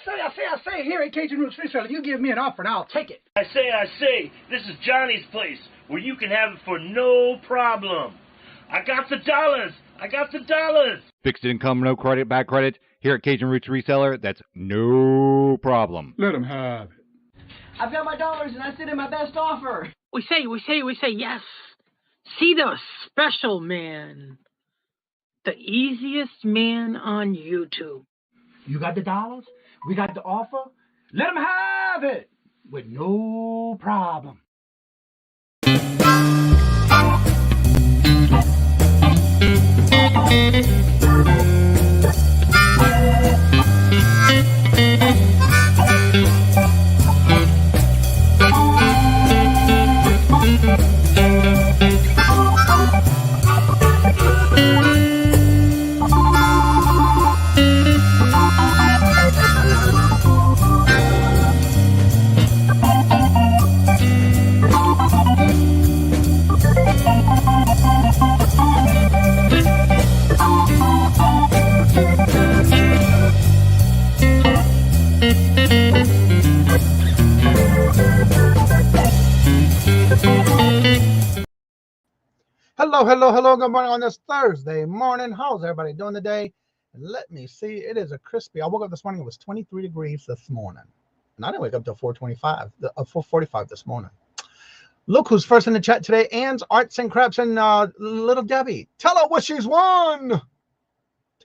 I say, here at Kajun Reseller, you give me an offer and I'll take it. I say, this is Johnny's place, where you can have it for no problem. I got the dollars. Fixed income, no credit, back credit. Here at Cajun Roots Reseller, that's no problem. Let him have it. I've got my dollars and I sent in my best offer. We say, yes. See the special man. The easiest man on YouTube. You got the dollars? We got the offer? Let him have it with no problem. Hello. Good morning on this Thursday morning. How's everybody doing today? Let me see. It is a crispy. I woke up this morning. It was 23 degrees this morning. And I didn't wake up till 4:45 this morning. Look who's first in the chat today. Ann's Arts and Crafts and Little Debbie. Tell her what she's won to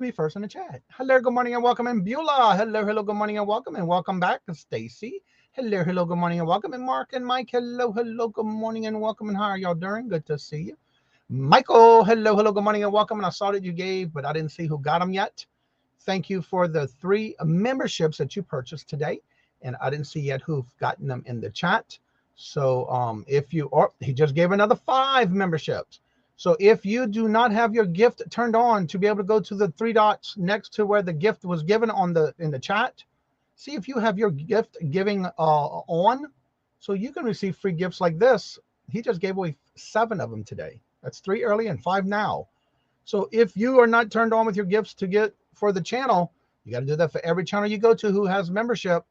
be first in the chat. Hello, good morning and welcome in Beulah. Hello, good morning and welcome back. Stacy. Hello, good morning and welcome in Mark and Mike. Hello, good morning and welcome. And how are y'all doing? Good to see you. Michael, hello, good morning and welcome. And I saw that you gave, but I didn't see who got them yet. Thank you for the 3 memberships that you purchased today. And I didn't see yet who've gotten them in the chat. So if you, or he just gave another 5 memberships. So if you do not have your gift turned on to be able to go to the 3 dots next to where the gift was given in the chat, see if you have your gift giving on, so you can receive free gifts like this. He just gave away 7 of them today. That's 3 early and 5 now. So if you are not turned on with your gifts to get for the channel, you got to do that for every channel you go to who has membership.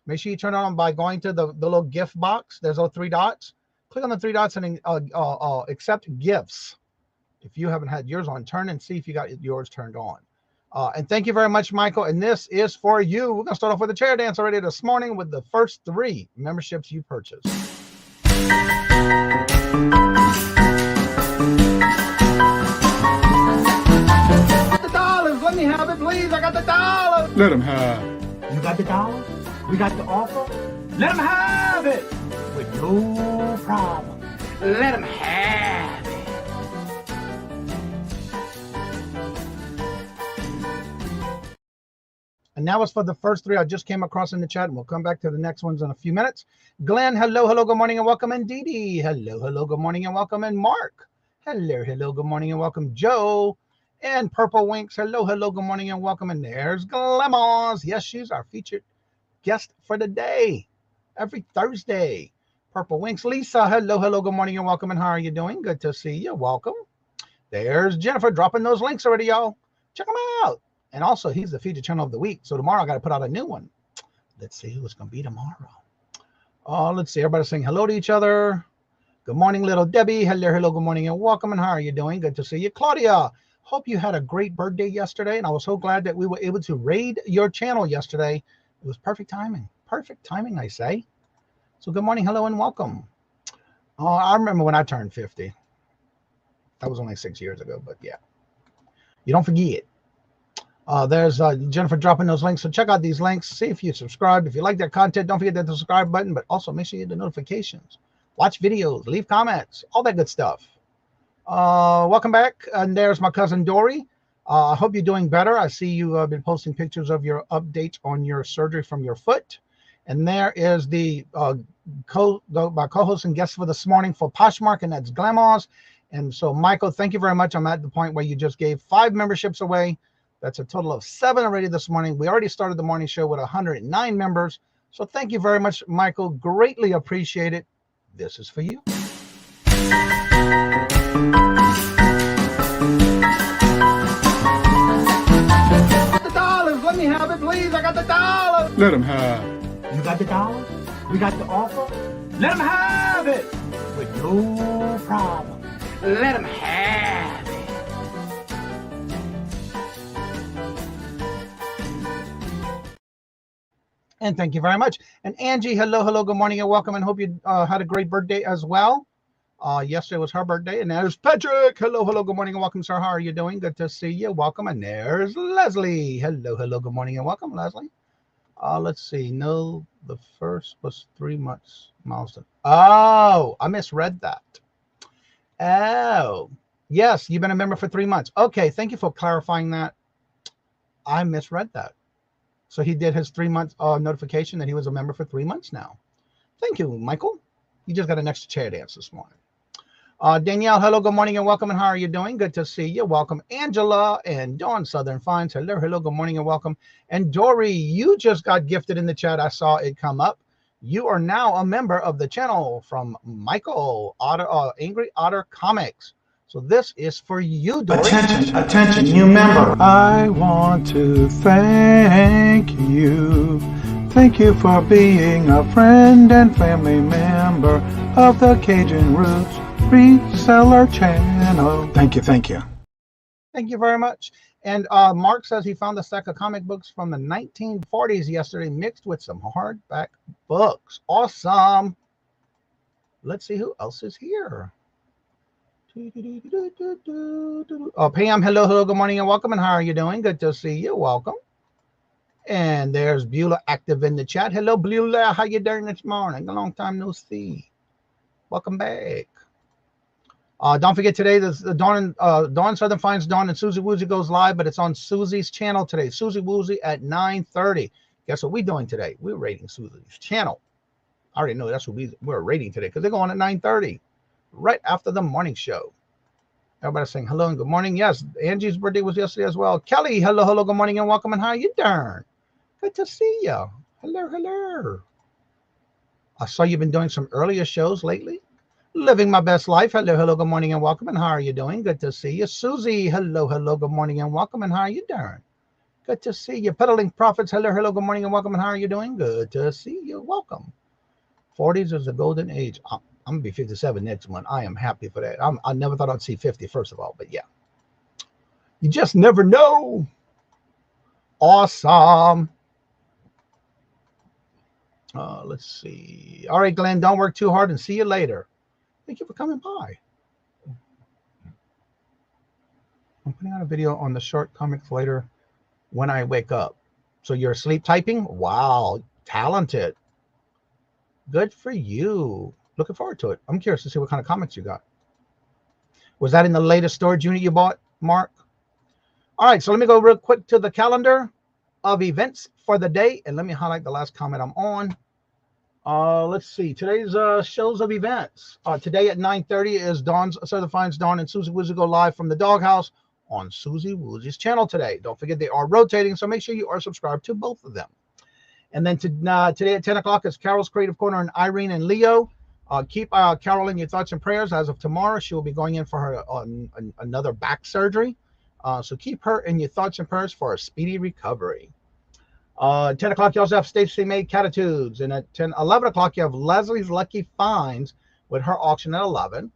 Make sure you turn it on by going to the little gift box. There's those 3 dots. Click on the 3 dots and accept gifts. If you haven't had yours on, turn and see if you got yours turned on. And thank you very much, Michael. And this is for you. We're going to start off with a chair dance already this morning with the first 3 memberships you purchased. Let me have it, please. I got the dollars. Let him have it. You got the dollars? We got the offer? Let him have it with no problem. Let him have it. And now it's for the first 3 I just came across in the chat, and we'll come back to the next ones in a few minutes. Glenn, hello, good morning and welcome. And Dee Dee, hello, good morning and welcome. And Mark, hello, good morning and welcome. Joe. And Purple Winks, hello, good morning and welcome. And there's Glammaz. Yes, she's our featured guest for the day, every Thursday. Purple Winks. Lisa, hello, good morning and welcome. And how are you doing? Good to see you. Welcome. There's Jennifer dropping those links already, y'all. Check them out. And also, he's the featured channel of the week. So tomorrow I got to put out a new one. Let's see who it's going to be tomorrow. Let's see. Everybody saying hello to each other. Good morning, Little Debbie. Hello, good morning and welcome. And how are you doing? Good to see you. Claudia. Hope you had a great birthday yesterday, and I was so glad that we were able to raid your channel yesterday. It was perfect timing. Perfect timing, I say. So good morning, hello, and welcome. I remember when I turned 50. That was only 6 years ago, but yeah. You don't forget. There's Jennifer dropping those links. So check out these links. See if you subscribe. If you like that content, don't forget that the subscribe button, but also make sure you hit the notifications. Watch videos, leave comments, all that good stuff. Welcome back. And there's my cousin Dory. I hope you're doing better. I see you have been posting pictures of your update on your surgery from your foot. And there is my co-host and guest for this morning for Poshmark, and that's Glammaz. And so, Michael, thank you very much. I'm at the point where you just gave 5 memberships away. That's a total of 7 already this morning. We already started the morning show with 109 members. So thank you very much, Michael. Greatly appreciate it. This is for you. The dollars. Let me have it, please. I got the dollars. Let them have. You got the dollars? We got the offer? Let them have it! With no problem. Let them have it. And thank you very much. And Angie, hello, good morning and welcome, and hope you had a great birthday as well. Yesterday was her birthday. And there's Patrick. Hello, good morning and welcome, sir. How are you doing? Good to see you. Welcome. And there's Leslie. Hello, good morning and welcome, Leslie. Let's see. No, the first was 3 months milestone. Oh, I misread that. Oh, yes, you've been a member for 3 months. Okay, thank you for clarifying that. I misread that. So he did his 3 month notification that he was a member for 3 months now. Thank you, Michael. You just got an extra chair dance this morning. Danielle, hello, good morning and welcome. And how are you doing? Good to see you. Welcome, Angela and Dawn Southern Finds. Hello, good morning and welcome. And Dory, you just got gifted in the chat. I saw it come up. You are now a member of the channel from Michael Otter, Angry Otter Comics. So this is for you, Dory. Attention, new member. I want to thank you. Thank you for being a friend and family member of the Kajun Roots Reseller channel. Thank you. Thank you very much. And Mark says he found a stack of comic books from the 1940s yesterday mixed with some hardback books. Awesome. Let's see who else is here. Pam, hello, good morning and welcome. And how are you doing? Good to see you. Welcome. And there's Beulah active in the chat. Hello, Beulah. How you doing this morning? A long time no see. Welcome back. Don't forget today, Dawn Southern Finds Dawn and Susie Woozy goes live, but it's on Susie's channel today. Susie Woozy at 9:30. Guess what we're doing today? We're rating Susie's channel. I already know that's what we're rating today because they're going at 9:30, right after the morning show. Everybody saying hello and good morning. Yes, Angie's birthday was yesterday as well. Kelly, hello, good morning and welcome. And how you doing? Good to see you. Hello. I saw you've been doing some earlier shows lately. Living my best life. Hello, good morning and welcome. And how are you doing? Good to see you. Susie, hello, good morning and welcome. And how are you doing? Good to see you. Peddling Profits, hello, good morning and welcome. And how are you doing? Good to see you. Welcome. 40s is a golden age. I'm going to be 57 next month. I am happy for that. I never thought I'd see 50, first of all, but yeah. You just never know. Awesome. Let's see. All right, Glenn, don't work too hard and see you later. Thank you for coming by. I'm putting out a video on the short comics later when I wake up. So you're asleep typing? Wow, talented. Good for you. Looking forward to it. I'm curious to see what kind of comics you got. Was that in the latest storage unit you bought, Mark? All right, so let me go real quick to the calendar of events for the day, and let me highlight the last comment I'm on. Let's see. Today's shows of events. Today at 9:30 is Dawn's Southern Finds Dawn and Susie Woozy go live from the doghouse on Susie Woozy's channel today. Don't forget they are rotating, so make sure you are subscribed to both of them. And then today at 10 o'clock is Carol's Creative Corner and Irene and Leo. Keep Carol in your thoughts and prayers. As of tomorrow, she will be going in for her another back surgery. So keep her in your thoughts and prayers for a speedy recovery. 10 o'clock, you also have Stacey May Catitudes. And at 11 o'clock, you have Leslie's Lucky Finds with her auction at 11.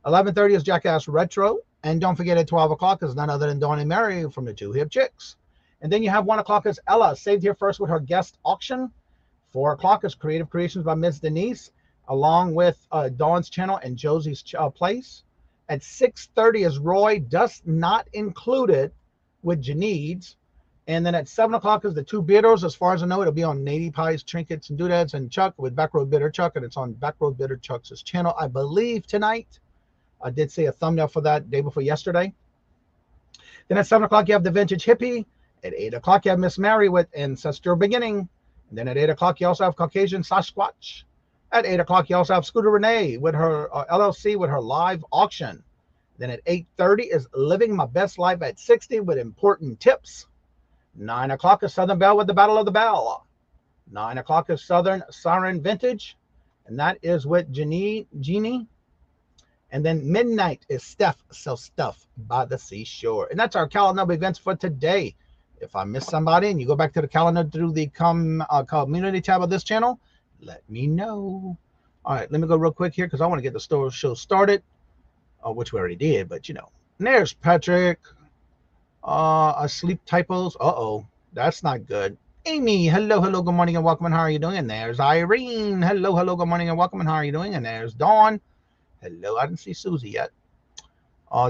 11:30 is Jackass Retro. And don't forget at 12 o'clock is none other than Dawn and Mary from the Two Hip Chicks. And then you have 1 o'clock is Ella, saved here first with her guest auction. 4 o'clock is Creative Creations by Ms. Denise, along with Dawn's channel and Josie's place. At 6:30 is Roy, Dust Not Included with Janine's. And then at 7 o'clock is the Two Bidders. As far as I know, it'll be on Nady Pies, Trinkets, and Doodads and Chuck with Backroad Bidder Chuck, and it's on Backroad Bidder Chuck's channel, I believe, tonight. I did see a thumbnail for that day before yesterday. Then at 7 o'clock, you have the Vintage Hippie. At 8 o'clock, you have Miss Mary with Ancestral Beginning. And then at 8 o'clock, you also have Caucasian Sasquatch. At 8 o'clock, you also have Scooter Renee with her LLC with her live auction. Then at 8:30 is Living My Best Life at 60 with important tips. 9 o'clock is Southern Belle with the Battle of the Bell. 9 o'clock is Southern Siren Vintage, and that is with Jeannie. And then midnight is Steph Sells Stuff by the Seashore. And that's our calendar of events for today. If I miss somebody and you go back to the calendar through the community tab of this channel, let me know. All right, let me go real quick here because I want to get the show started, which we already did, but you know. And there's Patrick. Sleep typos. Uh-oh, that's not good. Amy, hello, good morning and welcome, and how are you doing? And there's Irene. Hello, good morning and welcome, and how are you doing? And there's Dawn. Hello, I didn't see Susie yet.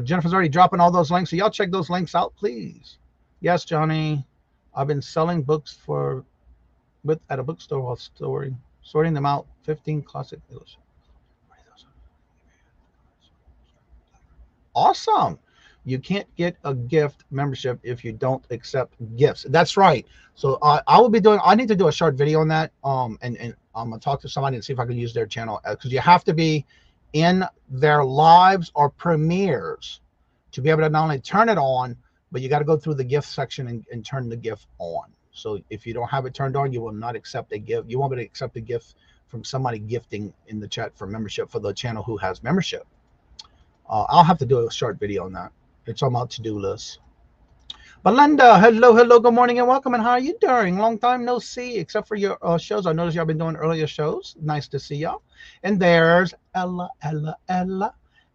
Jennifer's already dropping all those links, so y'all check those links out, please. Yes, Johnny. I've been selling books at a bookstore while sorting them out. 15 classic illustrations. Awesome. You can't get a gift membership if you don't accept gifts. That's right. So I need to do a short video on that. And I'm gonna talk to somebody and see if I can use their channel, because you have to be in their lives or premieres to be able to not only turn it on, but you got to go through the gift section and turn the gift on. So if you don't have it turned on, you will not accept a gift. You won't be able to accept a gift from somebody gifting in the chat for membership for the channel who has membership. I'll have to do a short video on that. It's on my to-do list. Belinda, hello, good morning and welcome, and how are you doing? Long time no see, except for your shows. I noticed y'all been doing earlier shows. Nice to see y'all. And there's Ella.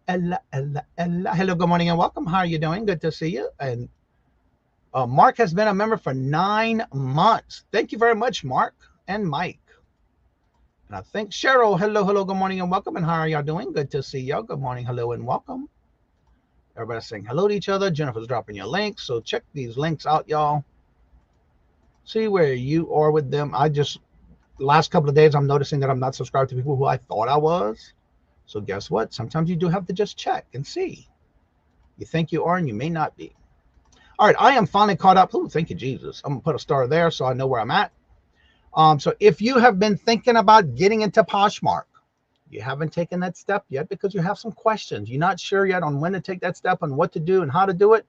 Hello, good morning and welcome. How are you doing? Good to see you. And Mark has been a member for 9 months. Thank you very much, Mark and Mike. And I think Cheryl, hello, good morning and welcome, and how are y'all doing? Good to see y'all. Good morning, hello, and welcome. Everybody's saying hello to each other. Jennifer's dropping your links, so check these links out, y'all. See where you are with them. Last couple of days, I'm noticing that I'm not subscribed to people who I thought I was. So guess what? Sometimes you do have to just check and see. You think you are, and you may not be. All right, I am finally caught up. Ooh, thank you, Jesus. I'm gonna put a star there so I know where I'm at. So if you have been thinking about getting into Poshmark, you haven't taken that step yet because you have some questions. You're not sure yet on when to take that step and what to do and how to do it.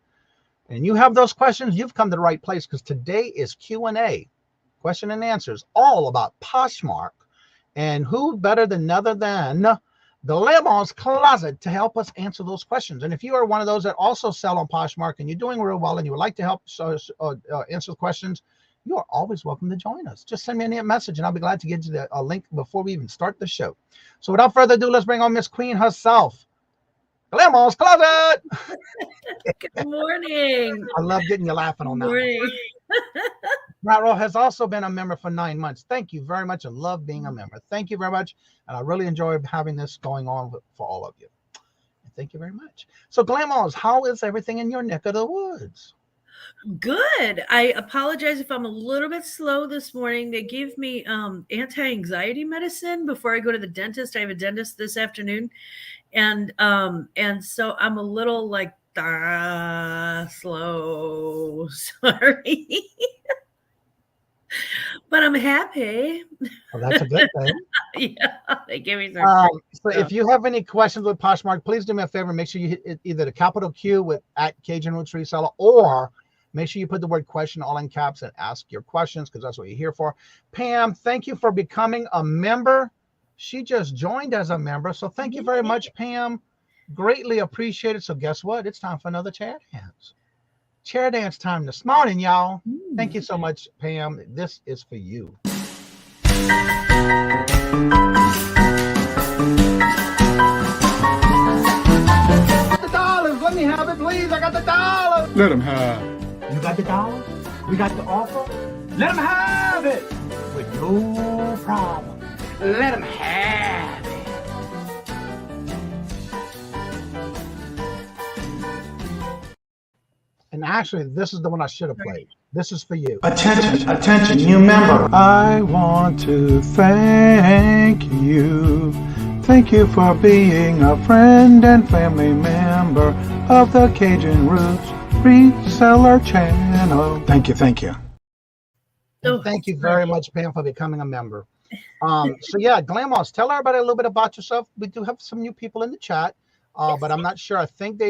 And you have those questions, you've come to the right place, because today is Q&A, question and answers, all about Poshmark. And who better than the Glammaz Closet to help us answer those questions. And if you are one of those that also sell on Poshmark and you're doing real well and you would like to help answer the questions, you are always welcome to join us. Just send me a message and I'll be glad to get you a link before we even start the show. So without further ado, let's bring on Miss Queen herself, Glammaz Closet. Good morning. I love getting you laughing on that. Good morning. Raro has also been a member for 9 months. Thank you very much. I love being a member. Thank you very much. And I really enjoy having this going on for all of you. And thank you very much. So Glammaz, how is everything in your neck of the woods? Good. I apologize if I'm a little bit slow this morning. They gave me anti-anxiety medicine before I go to the dentist. I have a dentist this afternoon. And so I'm a little like slow. Sorry. But I'm happy. Well, that's a good thing. Yeah, they gave me some. So if you have any questions with Poshmark, please do me a favor. Make sure you hit either the capital Q with @CajunRootsReseller, or make sure you put the word question all in caps and ask your questions, because that's what you're here for. Pam, thank you for becoming a member. She just joined as a member. So thank you very much, Pam. Greatly appreciated. So guess what? It's time for another chair dance. Chair dance time this morning, y'all. Thank you so much, Pam. This is for you. The dollars. Let me have it, please. I got the dollars. Let him have. You got the dollars? We got the offer? Let them have it with no problem. Let them have it. And actually, this is the one I should have played. This is for you. Attention, new member. I want to thank you. Thank you for being a friend and family member of the Kajun Roots Reseller channel. Thank you. And thank you very much, Pam, for becoming a member. So yeah, Glammaz, tell everybody a little bit about yourself. We do have some new people in the chat. But I'm not sure. I think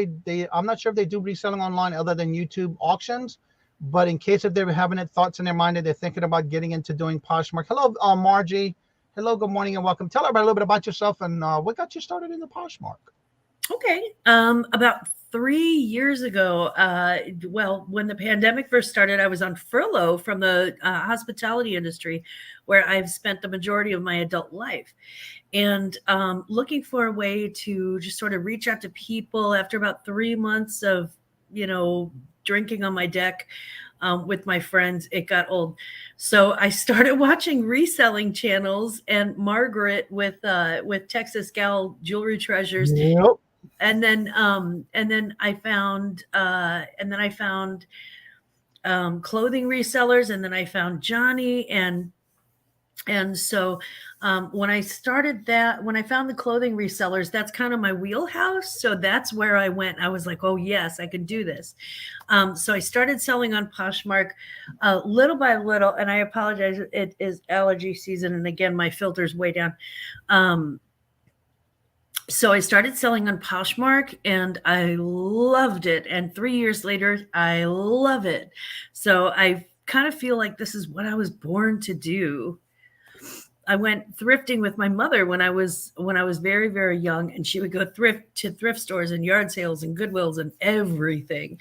I'm not sure if they do reselling online other than YouTube auctions. But in case if they're having thoughts in their mind that they're thinking about getting into doing Poshmark. Hello, Margie. Hello, good morning and welcome. Tell everybody a little bit about yourself and what got you started in the Poshmark. Okay. About 3 years ago, well, when the pandemic first started, I was on furlough from the hospitality industry, where I've spent the majority of my adult life. And looking for a way to just sort of reach out to people after about 3 months of, drinking on my deck with my friends, it got old. So I started watching reselling channels, and Margaret with Texas Gal Jewelry Treasures. Yep. And then I found clothing resellers, and then I found Johnny, and so when I found the clothing resellers, that's kind of my wheelhouse. So that's where I went. I was like, oh yes, I can do this. So I started selling on Poshmark little by little, and I apologize, it is allergy season, and again, my filter's way down. So I started selling on Poshmark, and I loved it. And 3 years later, I love it. So I kind of feel like this is what I was born to do. I went thrifting with my mother when I was very, very young, and she would go to thrift stores and yard sales and Goodwills and everything.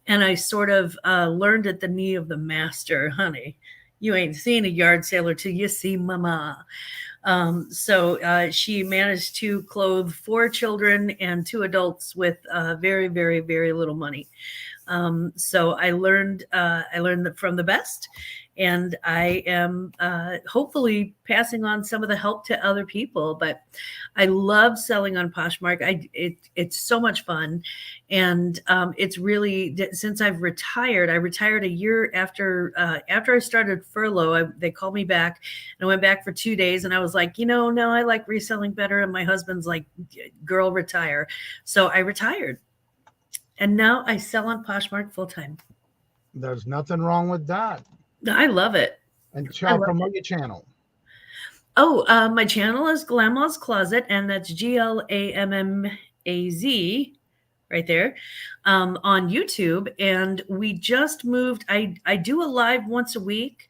And I sort of learned at the knee of the master, honey, you ain't seen a yard sailor till you see mama. So she managed to clothe 4 children and 2 adults with very, very, very little money. So I learned from the best, and I am hopefully passing on some of the help to other people. But I love selling on Poshmark. It's so much fun, and it's really, since I've retired. I retired a year after I started furlough. They called me back, and I went back for 2 days, and I was like, no, I like reselling better. And my husband's like, girl, retire. So I retired. And now I sell on Poshmark full time. There's nothing wrong with that. I love it. And promote your channel. Oh, my channel is Glammaz Closet, and that's Glammaz right there on YouTube. And we just moved. I do a live once a week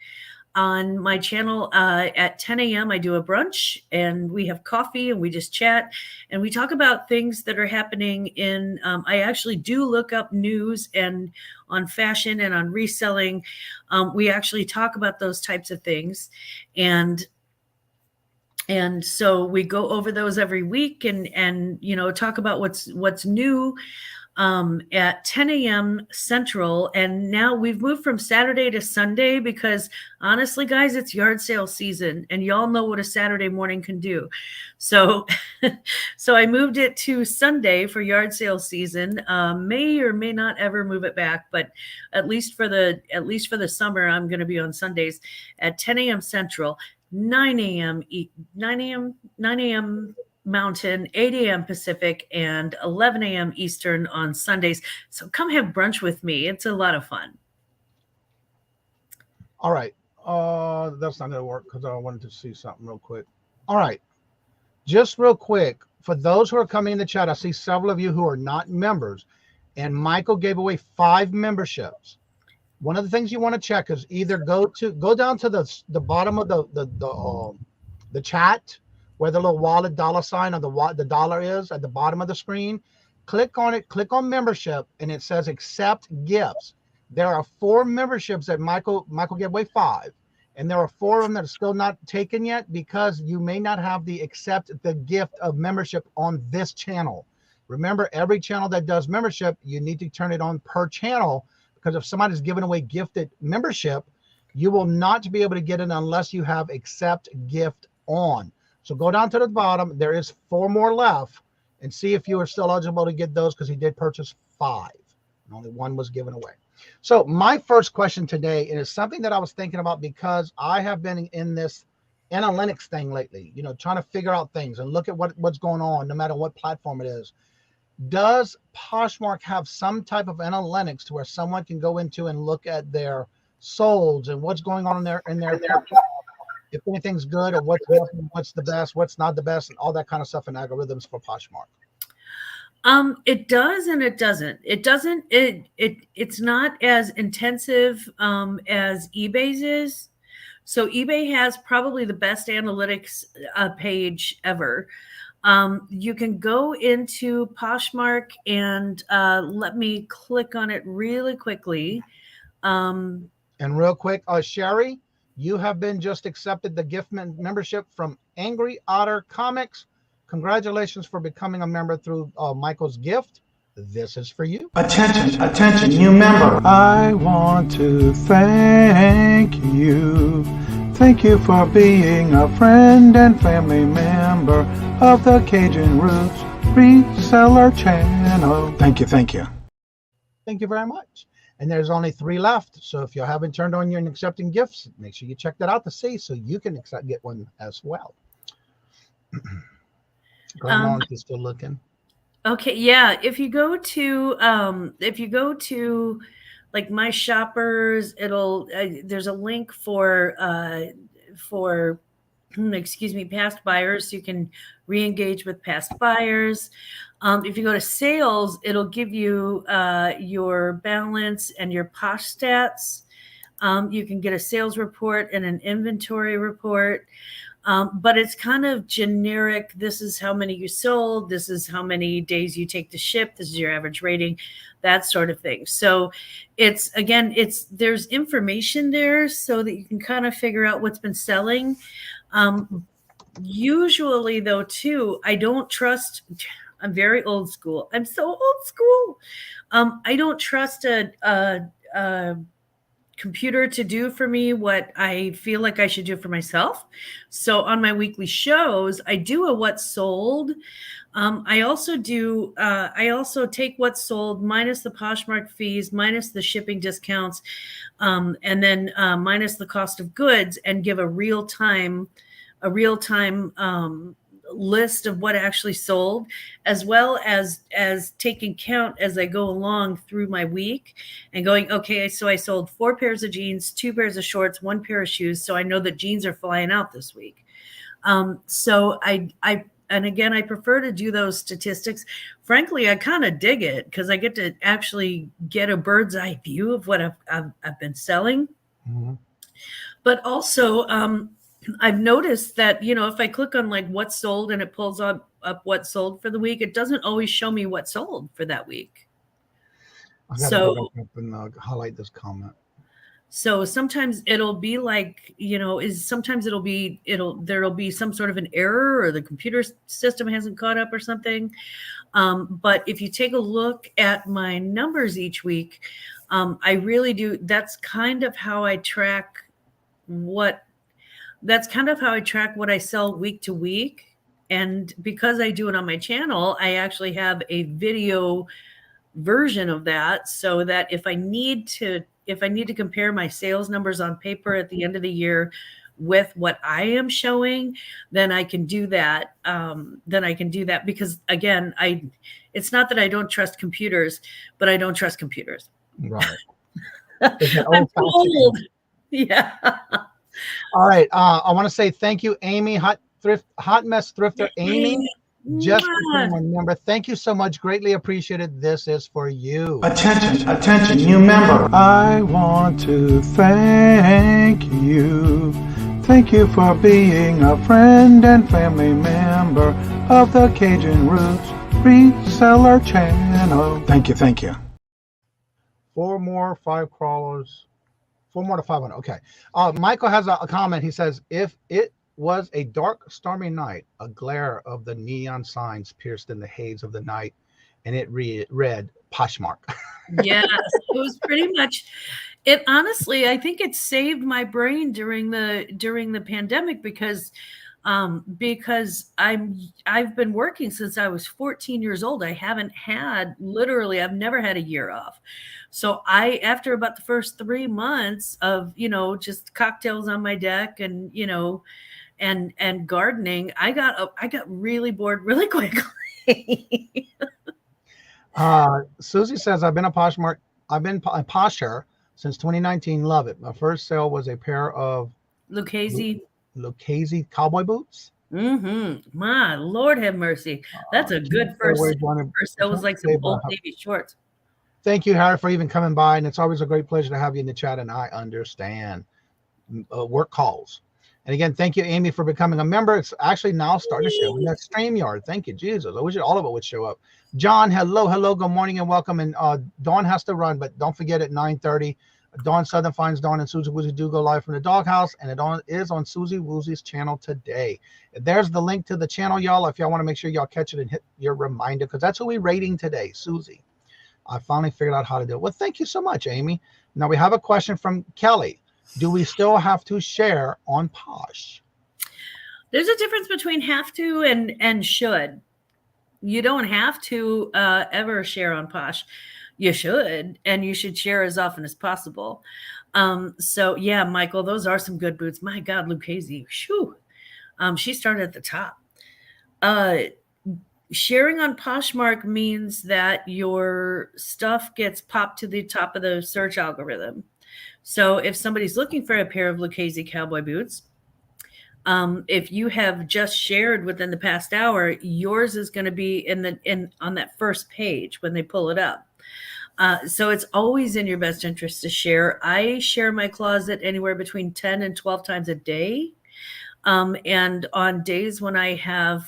on my channel at 10 a.m. I do a brunch, and we have coffee, and we just chat, and we talk about things that are happening in, I actually do look up news and on fashion and on reselling. We actually talk about those types of things. And so we go over those every week, and talk about what's new at 10 a.m. Central. And now we've moved from Saturday to Sunday because honestly, guys, it's yard sale season, and y'all know what a Saturday morning can do. So, so I moved it to Sunday for yard sale season. May or may not ever move it back, but at least for the summer, I'm going to be on Sundays at 10 a.m. Central, 9 a.m. Mountain, 8 a.m. Pacific, and 11 a.m. Eastern on Sundays. So come have brunch with me. It's a lot of fun. All right. That's not going to work because I wanted to see something real quick. All right. Just real quick, for those who are coming in the chat, I see several of you who are not members, and Michael gave away 5 memberships. One of the things you want to check is either go down to the bottom of the chat, where the little wallet $sign or the dollar is at the bottom of the screen. Click on it, click on membership, and it says accept gifts. There are 4 memberships that Michael gave away 5, and there are 4 of them that are still not taken yet because you may not have the accept the gift of membership on this channel. Remember, every channel that does membership, you need to turn it on per channel, because if somebody's giving away gifted membership, you will not be able to get it unless you have accept gift on. So go down to the bottom. There is 4 more left, and see if you are still eligible to get those, because he did purchase 5 and only 1 was given away. So my first question today is something that I was thinking about, because I have been in this analytics thing lately, trying to figure out things and look at what's going on, no matter what platform it is. Does Poshmark have some type of analytics to where someone can go into and look at their solds and what's going on in their if anything's good, or what's the best, what's not the best, and all that kind of stuff in algorithms for Poshmark? It does and it doesn't. It's not as intensive as eBay's is. So eBay has probably the best analytics page ever. You can go into Poshmark and let me click on it really quickly. And real quick, Sherry, you have been just accepted the gift membership from Angry Otter Comics. Congratulations for becoming a member through Michael's gift. This is for you. Attention, attention, new member. I want to thank you. Thank you for being a friend and family member of the Cajun Roots Reseller channel. Thank you, thank you. Thank you very much. And there's only 3 left. So if you haven't turned on your accepting gifts, make sure you check that out to see so you can get one as well. Grandma is still looking. Okay, yeah. If you go to like my shoppers, it'll there's a link for excuse me, past buyers. So you can re-engage with past buyers. If you go to sales, it'll give you your balance and your Posh stats. You can get a sales report and an inventory report. But it's kind of generic. This is how many you sold. This is how many days you take to ship. This is your average rating, that sort of thing. So there's information there so that you can kind of figure out what's been selling. Usually though, too, I don't trust, I'm very old school. I'm so old school. I don't trust a computer to do for me what I feel like I should do for myself. So on my weekly shows, I do a what's sold. I also take what's sold minus the Poshmark fees, minus the shipping discounts, and then minus the cost of goods, and give a real time list of what actually sold, as well as taking count as I go along through my week and going, okay, so I sold 4 pairs of jeans, 2 pairs of shorts, 1 pair of shoes. So I know that jeans are flying out this week. So and again, I prefer to do those statistics. Frankly, I kind of dig it because I get to actually get a bird's eye view of what I've been selling. Mm-hmm. But also, I've noticed that, if I click on like what sold and it pulls up what sold for the week, it doesn't always show me what sold for that week. I gotta go back up and highlight this comment. So sometimes it'll be like, there'll be some sort of an error or the computer system hasn't caught up or something. But if you take a look at my numbers each week, I really do. That's kind of how I track what I sell week to week. And because I do it on my channel, I actually have a video version of that so that if I need to compare my sales numbers on paper at the end of the year with what I am showing, then I can do that. Because again, it's not that I don't trust computers, but I don't trust computers. Right. I'm old. Yeah. All right. I want to say thank you, Amy, Hot Mess Thrifter, Amy, just became a member. Thank you so much. Greatly appreciated. This is for you. Attention, attention, new member. I want to thank you. Thank you for being a friend and family member of the Cajun Roots Reseller channel. Thank you, thank you. 4 more 5 crawlers. 4 more to 500. Okay. Michael has a comment. He says, if it was a dark, stormy night, a glare of the neon signs pierced in the haze of the night, and it read Poshmark. Yes, it was pretty much it. Honestly, I think it saved my brain during the pandemic because I've been working since I was 14 years old. I've never had a year off. So after about the first 3 months of, just cocktails on my deck and, and gardening, I got really bored really quickly. Susie says, I've been a Posher since 2019. Love it. My first sale was a pair of Lucchese cowboy boots. Mm-hmm. My Lord have mercy. That's a good first sale. Was like some Old Navy shorts. Thank you, Harry, for even coming by. And it's always a great pleasure to have you in the chat. And I understand work calls. And again, thank you, Amy, for becoming a member. It's actually now starting to show in that StreamYard. Thank you, Jesus. I wish all of it would show up. John, hello, good morning and welcome. And Dawn has to run, but don't forget at 9:30, Dawn Southern Finds Dawn and Susie Woozy do go live from the doghouse, and it is on Susie Woozy's channel today. There's the link to the channel, y'all, if y'all want to make sure y'all catch it and hit your reminder, because that's who we're rating today, Susie. I finally figured out how to do it. Well, thank you so much, Amy. Now we have a question from Kelly. Do we still have to share on Posh? There's a difference between have to and should. You don't have to ever share on Posh. You should, and you should share as often as possible. So yeah, Michael, those are some good boots. My God, Lucchese, shoo. She started at the top. Sharing on Poshmark means that your stuff gets popped to the top of the search algorithm. So if somebody's looking for a pair of Lucchese cowboy boots, if you have just shared within the past hour, yours is going to be on that first page when they pull it up. So it's always in your best interest to share. I share my closet anywhere between 10 and 12 times a day. And on days when I have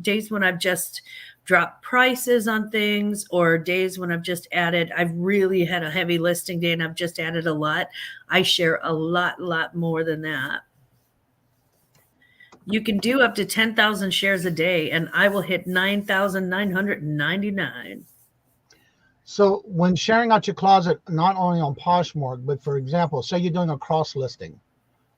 days when I've just dropped prices on things, or days when I've really had a heavy listing day and I've just added a lot, I share a lot more than that. You can do up to 10,000 shares a day, and I will hit 9,999. So when sharing out your closet, not only on Poshmark, but for example, say you're doing a cross listing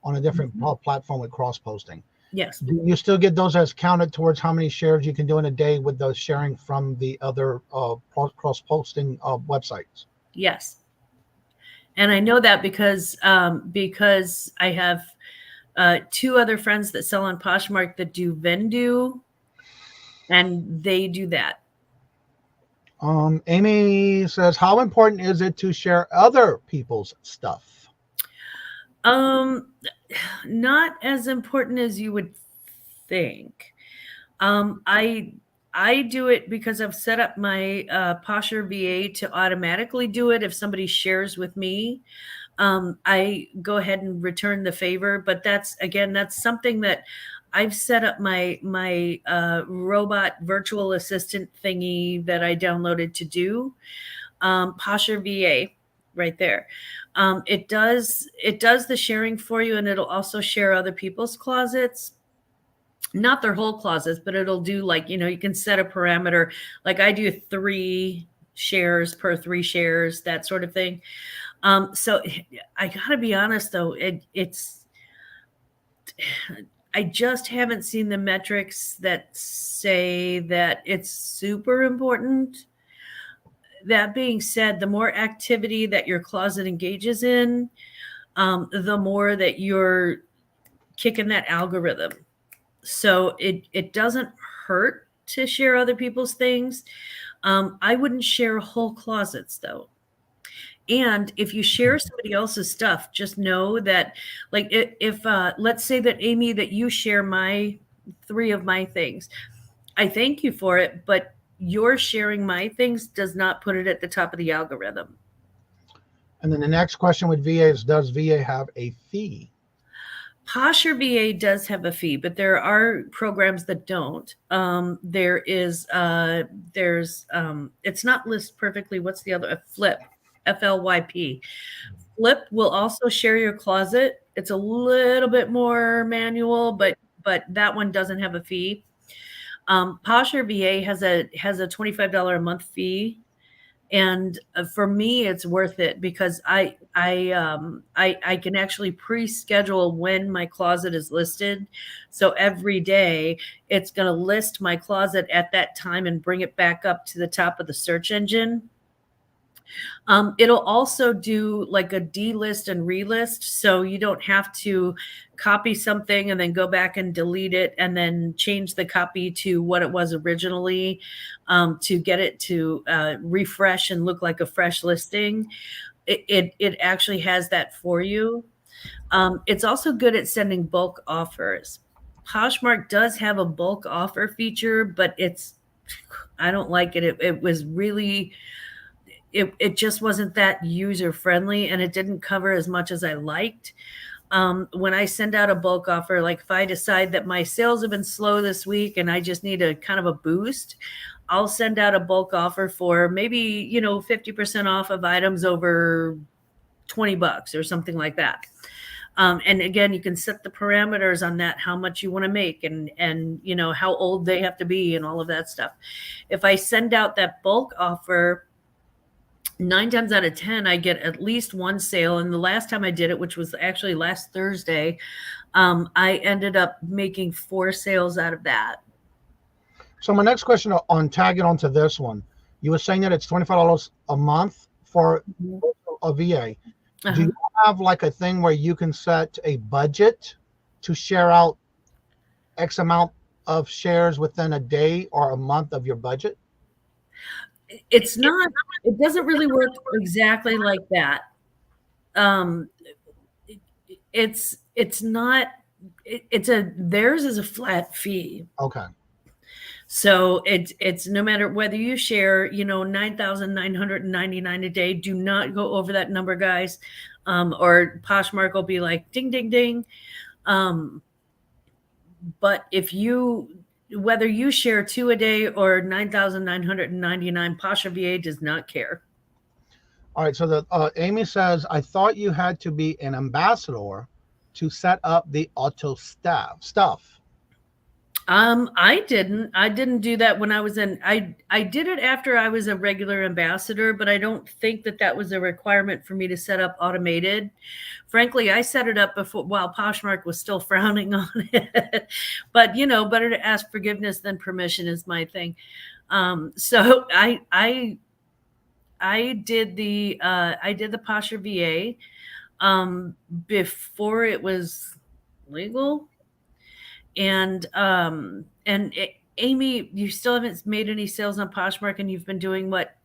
on a different platform with cross posting. Yes. Do you still get those as counted towards how many shares you can do in a day with those sharing from the other cross posting websites? Yes. And I know that because I have two other friends that sell on Poshmark that do Vendu, and they do that. Amy says, how important is it to share other people's stuff? Not as important as you would think. I do it because I've set up my Posher VA to automatically do it if somebody shares with me. I go ahead and return the favor, but that's something that I've set up my robot virtual assistant thingy that I downloaded to do. Posher VA right there. It does the sharing for you, and it'll also share other people's closets. Not their whole closets, but it'll do, like, you can set a parameter. Like I do 3 shares per 3 shares, that sort of thing. So I gotta be honest though, I just haven't seen the metrics that say that it's super important. That being said, the more activity that your closet engages in, the more that you're kicking that algorithm. So it doesn't hurt to share other people's things. I wouldn't share whole closets though. And if you share somebody else's stuff, just know that, like, if let's say that, Amy, that you share 3 of my things, I thank you for it, but your sharing my things does not put it at the top of the algorithm. And then the next question with VA is, does VA have a fee? Posher VA does have a fee, but there are programs that don't. There's it's not listed perfectly. What's the other? Flip, FLYP. Flip will also share your closet. It's a little bit more manual, but that one doesn't have a fee. Posher VA has a $25 a month fee, and for me, it's worth it because I can actually pre-schedule when my closet is listed. So every day, it's going to list my closet at that time and bring it back up to the top of the search engine. It'll also do like a delist and relist, so you don't have to copy something and then go back and delete it and then change the copy to what it was originally to get it to refresh and look like a fresh listing. It actually has that for you. It's also good at sending bulk offers. Poshmark does have a bulk offer feature, but I don't like it. It was really... It just wasn't that user friendly, and it didn't cover as much as I liked. when I send out a bulk offer, like if I decide that my sales have been slow this week and I just need a kind of a boost, I'll send out a bulk offer for maybe, 50% off of items over $20 or something like that. And again, you can set the parameters on that, how much you want to make and how old they have to be and all of that stuff. If I send out that bulk offer, 9 times out of 10, I get at least one sale. And the last time I did it, which was actually last Thursday, I ended up making 4 sales out of that. So my next question on tagging onto this one, you were saying that it's $25 a month for a VA. Uh-huh. Do you have like a thing where you can set a budget to share out X amount of shares within a day or a month of your budget? It doesn't really work exactly like that. Theirs is a flat fee. Okay. So it's no matter whether you share, 9,999 a day, do not go over that number, guys. Or Poshmark will be like, ding, ding, ding. But whether you share 2 a day or 9,999, Pasha VA does not care. All right. So Amy says, I thought you had to be an ambassador to set up the auto stuff. I didn't do that when I was I did it after I was a regular ambassador, but I don't think that was a requirement for me to set up automated. Frankly, I set it up while Poshmark was still frowning on it, but better to ask forgiveness than permission is my thing. So I did the Pasha VA, before it was legal. And Amy, you still haven't made any sales on Poshmark, and you've been doing what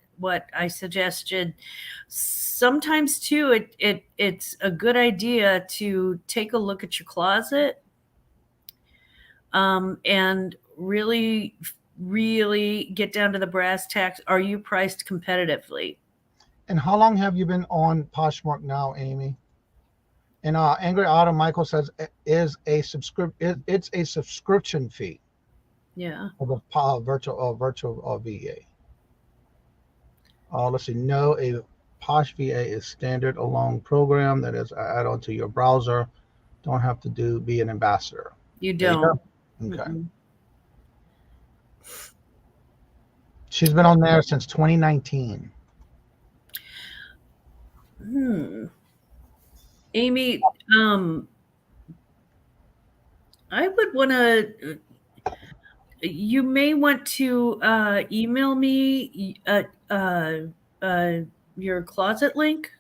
I suggested. Sometimes too, it's a good idea to take a look at your closet, and really, really get down to the brass tacks. Are you priced competitively? And how long have you been on Poshmark now, Amy? And Angry Autumn Michael says it's a subscription fee. Yeah. Of a virtual VA. Let's see. No, a Posh VA is standard alone program that is add on to your browser. Don't have to be an ambassador. You don't. Okay. Mm-hmm. She's been on there since 2019. Amy, I would want to, you may want to email me your closet link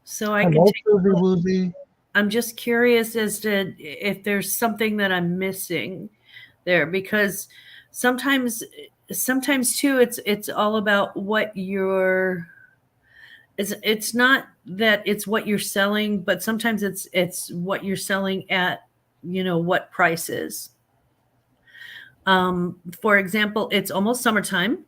so I can take a look. I'm just curious as to if there's something that I'm missing there, because sometimes too, it's all about what it's not that it's what you're selling, but sometimes it's what you're selling at, what prices. For example, it's almost summertime.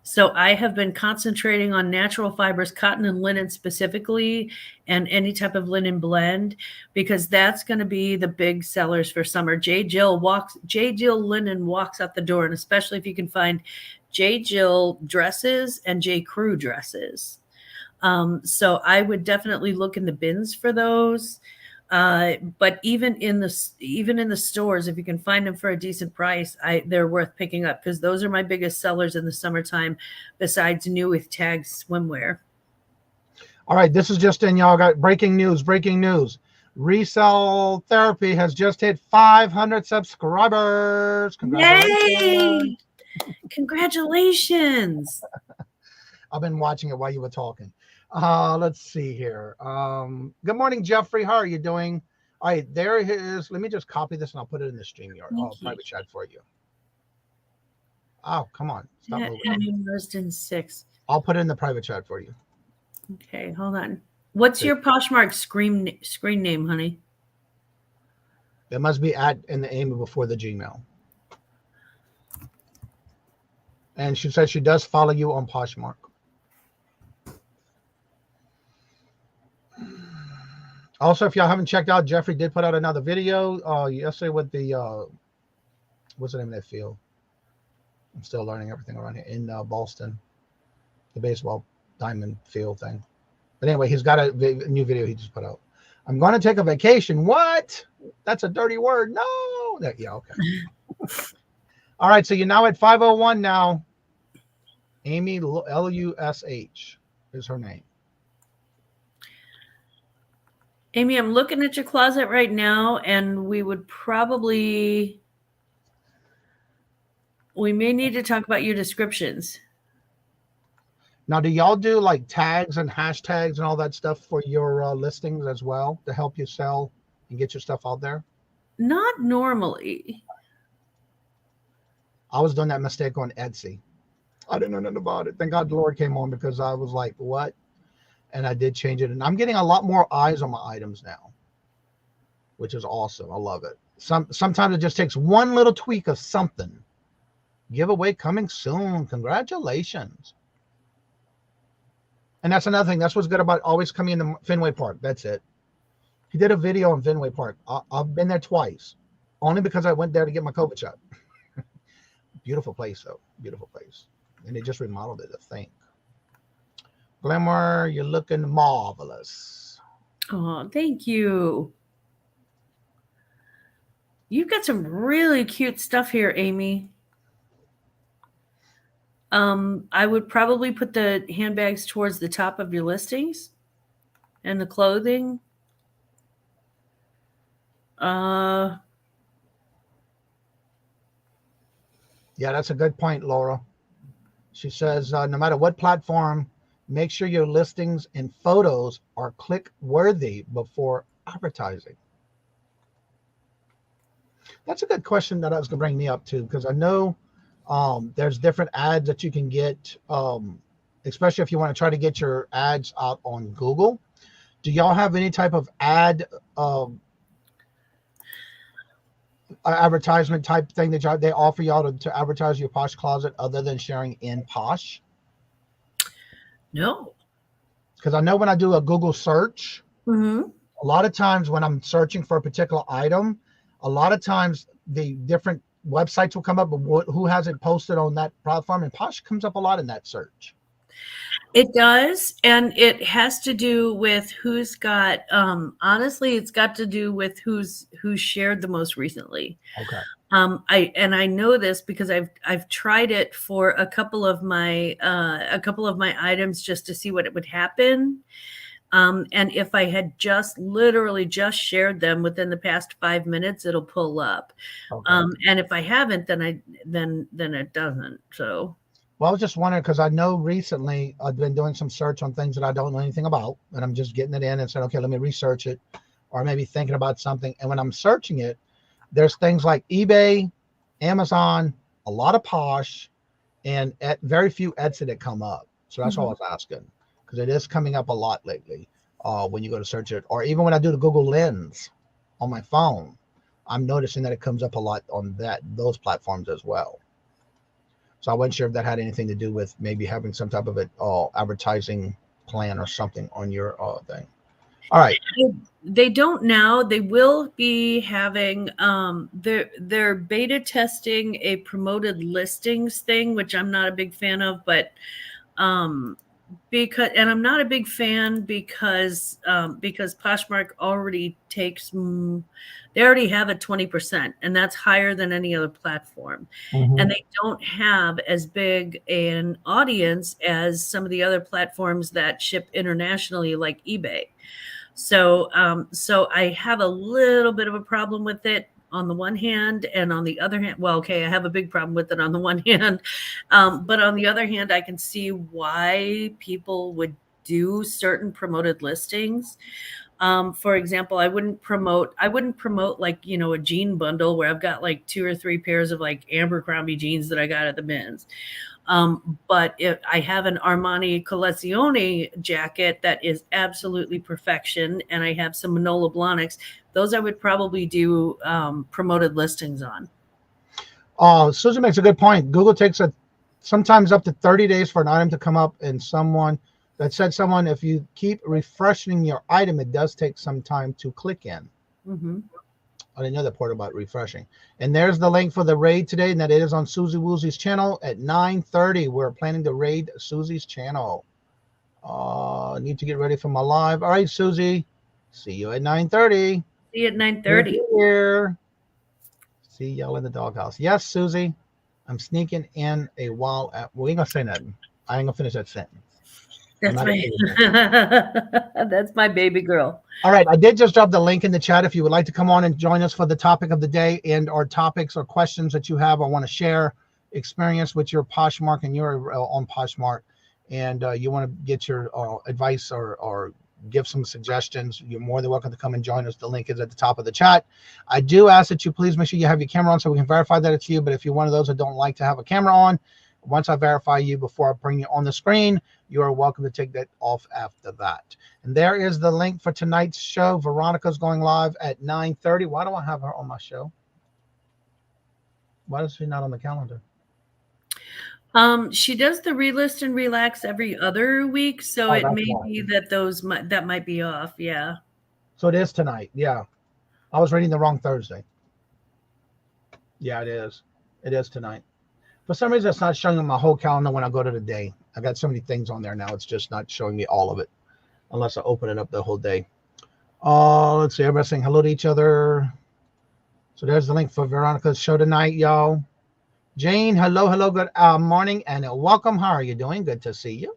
So I have been concentrating on natural fibers, cotton and linen specifically, and any type of linen blend, because that's going to be the big sellers for summer. J. Jill linen walks out the door, and especially if you can find J. Jill dresses and J. Crew dresses. So I would definitely look in the bins for those. But even in the stores, if you can find them for a decent price, they're worth picking up, because those are my biggest sellers in the summertime, besides new with tags swimwear. All right, this is just in, y'all. Got breaking news. Resell Therapy has just hit 500 subscribers. Congratulations! Yay! Congratulations! I've been watching it while you were talking. Let's see here. Good morning, Jeffrey. How are you doing? All right, there it is. Let me just copy this and I'll put it in the StreamYard. Private chat for you. Oh, come on. Stop moving. 6. I'll put it in the private chat for you. Okay, hold on. What's your Poshmark screen name, honey? It must be in the Amy before the Gmail. And she said she does follow you on Poshmark. Also, if y'all haven't checked out, Jeffrey did put out another video yesterday with the what's the name of that field? I'm still learning everything around here in Boston, the baseball diamond field thing. But anyway, he's got a new video he just put out. I'm going to take a vacation. What? That's a dirty word. No. Yeah, okay. All right, so you're now at 501 now. Amy Lush is her name. Amy, I'm looking at your closet right now, and we may need to talk about your descriptions. Now, do y'all do like tags and hashtags and all that stuff for your listings as well to help you sell and get your stuff out there? Not normally. I was doing that mistake on Etsy. I didn't know nothing about it. Thank God the Lord came on, because I was like, what? And I did change it. And I'm getting a lot more eyes on my items now, which is awesome. I love it. Sometimes it just takes one little tweak of something. Giveaway coming soon. Congratulations. And that's another thing. That's what's good about always coming into Fenway Park. That's it. He did a video on Fenway Park. I've been there twice, only because I went there to get my COVID shot. Beautiful place, though. Beautiful place. And they just remodeled it, I think. Glamour, you're looking marvelous. Oh, thank you. You've got some really cute stuff here, Amy. I would probably put the handbags towards the top of your listings and the clothing. Yeah, that's a good point, Laura. She says, no matter what platform, make sure your listings and photos are click-worthy before advertising. That's a good question that I was going to bring me up to, because I know there's different ads that you can get, especially if you want to try to get your ads out on Google. Do y'all have any type of ad advertisement type thing that they offer y'all to advertise your Posh Closet other than sharing in Posh? No. Because I know when I do a Google search, Mm-hmm. a lot of times when I'm searching for a particular item, a lot of times the different websites will come up, but who has it posted on that platform? And Posh comes up a lot in that search. It does, and it has to do with who's got. Honestly, it's got to do with who's shared the most recently. Okay. I know this because I've tried it for a couple of my items just to see what it would happen. And if I had literally just shared them within the past 5 minutes, it'll pull up. Okay. And if I haven't, then it doesn't. So. Well, I was just wondering, because I know recently I've been doing some search on things that I don't know anything about, and I'm just getting it in and saying, okay, let me research it, or maybe thinking about something. And when I'm searching it, there's things like eBay, Amazon, a lot of Posh, and very few Etsy that come up. So that's why I was asking, because it is coming up a lot lately when you go to search it, or even when I do the Google Lens on my phone, I'm noticing that it comes up a lot on those platforms as well. So I wasn't sure if that had anything to do with maybe having some type of advertising plan or something on your thing. All right. They don't now. They will be having they're beta testing a promoted listings thing, which I'm not a big fan of, but because I'm not a big fan because Poshmark already takes they already have a 20%, and that's higher than any other platform. And they don't have as big an audience as some of the other platforms that ship internationally, like eBay. So I have a little bit of a problem with it on the one hand, and on the other hand, well, okay, I have a big problem with it on the one hand, but on the other hand, I can see why people would do certain promoted listings. For example, I wouldn't promote like, a jean bundle where I've got like 2 or 3 pairs of like Abercrombie jeans that I got at the men's. But if I have an Armani Collezione jacket that is absolutely perfection, and I have some Manolo Blahniks, those I would probably do promoted listings on. Susan makes a good point. Google takes sometimes up to 30 days for an item to come up, and someone That said, someone, if you keep refreshing your item, it does take some time to click in. Mm-hmm. I didn't know that part about refreshing. And there's the link for the raid today, and that it is on Susie Woozie's channel at 9:30. We're planning to raid Susie's channel. Need to get ready for my live. All right, Susie. See you at 9:30. See you at 9:30. Here. See y'all in the doghouse. Yes, Susie. I'm sneaking in a while. We ain't gonna say nothing. I ain't gonna finish that sentence. That's my baby girl. All right, I did just drop the link in the chat if you would like to come on and join us for the topic of the day and or topics or questions that you have or want to share experience with your Poshmark and your own Poshmark, and you want to get your advice or give some suggestions, you're more than welcome to come and join us. The link is at the top of the chat. I do ask that you please make sure you have your camera on so we can verify that it's you, but if you're one of those that don't like to have a camera on, once I verify you before I bring you on the screen, you are welcome to take that off after that. And there is the link for tonight's show. Veronica's going live at 9:30. Why do I have her on my show? Why is she not on the calendar? She does the relist and relax every other week, so it may be that that might be off. Yeah. So it is tonight. Yeah. I was reading the wrong Thursday. Yeah, it is. It is tonight. For some reason, it's not showing me my whole calendar when I go to the day. I got so many things on there now. It's just not showing me all of it unless I open it up the whole day. Let's see. Everybody's saying hello to each other. So there's the link for Veronica's show tonight, y'all. Jane, hello, good morning and welcome. How are you doing? Good to see you.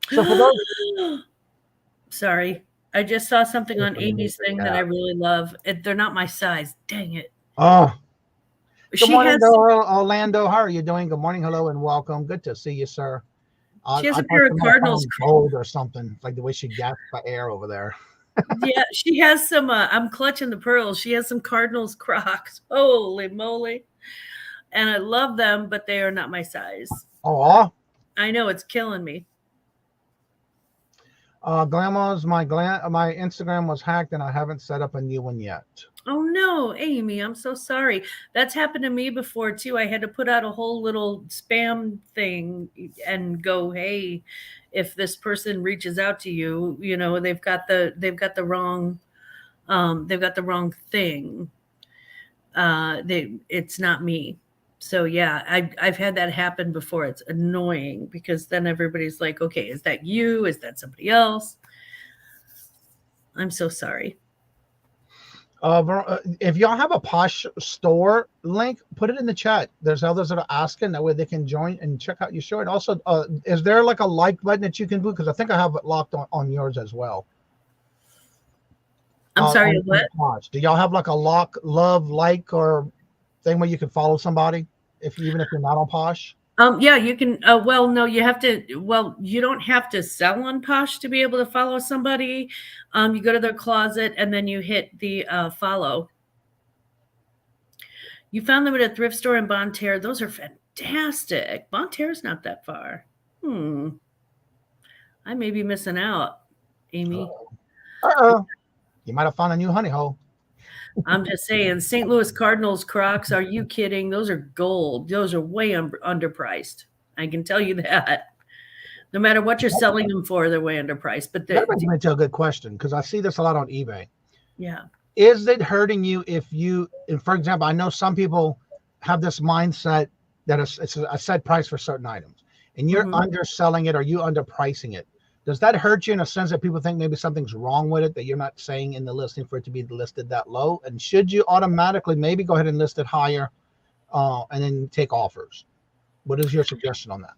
So for those, sorry, I just saw something on Amy's thing that I really love. They're not my size. Dang it. Oh, good morning, Orlando. How are you doing? Good morning, hello, and welcome. Good to see you, sir. She has a pair of Cardinals. Gold or something, like the way she gasped by air over there. Yeah, she has some. I'm clutching the pearls. She has some Cardinals Crocs. Holy moly! And I love them, but they are not my size. Oh, I know, it's killing me. Glammaz, my Instagram was hacked, and I haven't set up a new one yet. Oh no, Amy, I'm so sorry. That's happened to me before too. I had to put out a whole little spam thing and go, hey, if this person reaches out to you, you know, they've got the wrong thing. It's not me. So yeah, I've had that happen before. It's annoying because then everybody's like, okay, is that you? Is that somebody else? I'm so sorry. If y'all have a Posh store link, put it in the chat. There's others that are asking, that way they can join and check out your show. And also, is there like a like button that you can do? Because I think I have it locked on yours as well. I'm sorry, what? Posh. Do y'all have like a love, like, or thing where you can follow somebody even if you're not on Posh? Yeah, you can. Well, no, you have to. Well, you don't have to sell on Posh to be able to follow somebody. You go to their closet and then you hit the follow. You found them at a thrift store in Bonne Terre. Those are fantastic. Bonne Terre's not that far. I may be missing out, Amy. You might have found a new honey hole. I'm just saying, St. Louis Cardinals Crocs, are you kidding? Those are gold. Those are way underpriced. I can tell you that. No matter what you're selling them for, they're way underpriced. But that brings me to a good question, because I see this a lot on eBay. Yeah. Is it hurting you if you, for example, I know some people have this mindset that it's a set price for certain items, and you're underselling it or you underpricing it. Does that hurt you in a sense that people think maybe something's wrong with it, that you're not saying in the listing for it to be listed that low? And should you automatically maybe go ahead and list it higher and then take offers? What is your suggestion on that?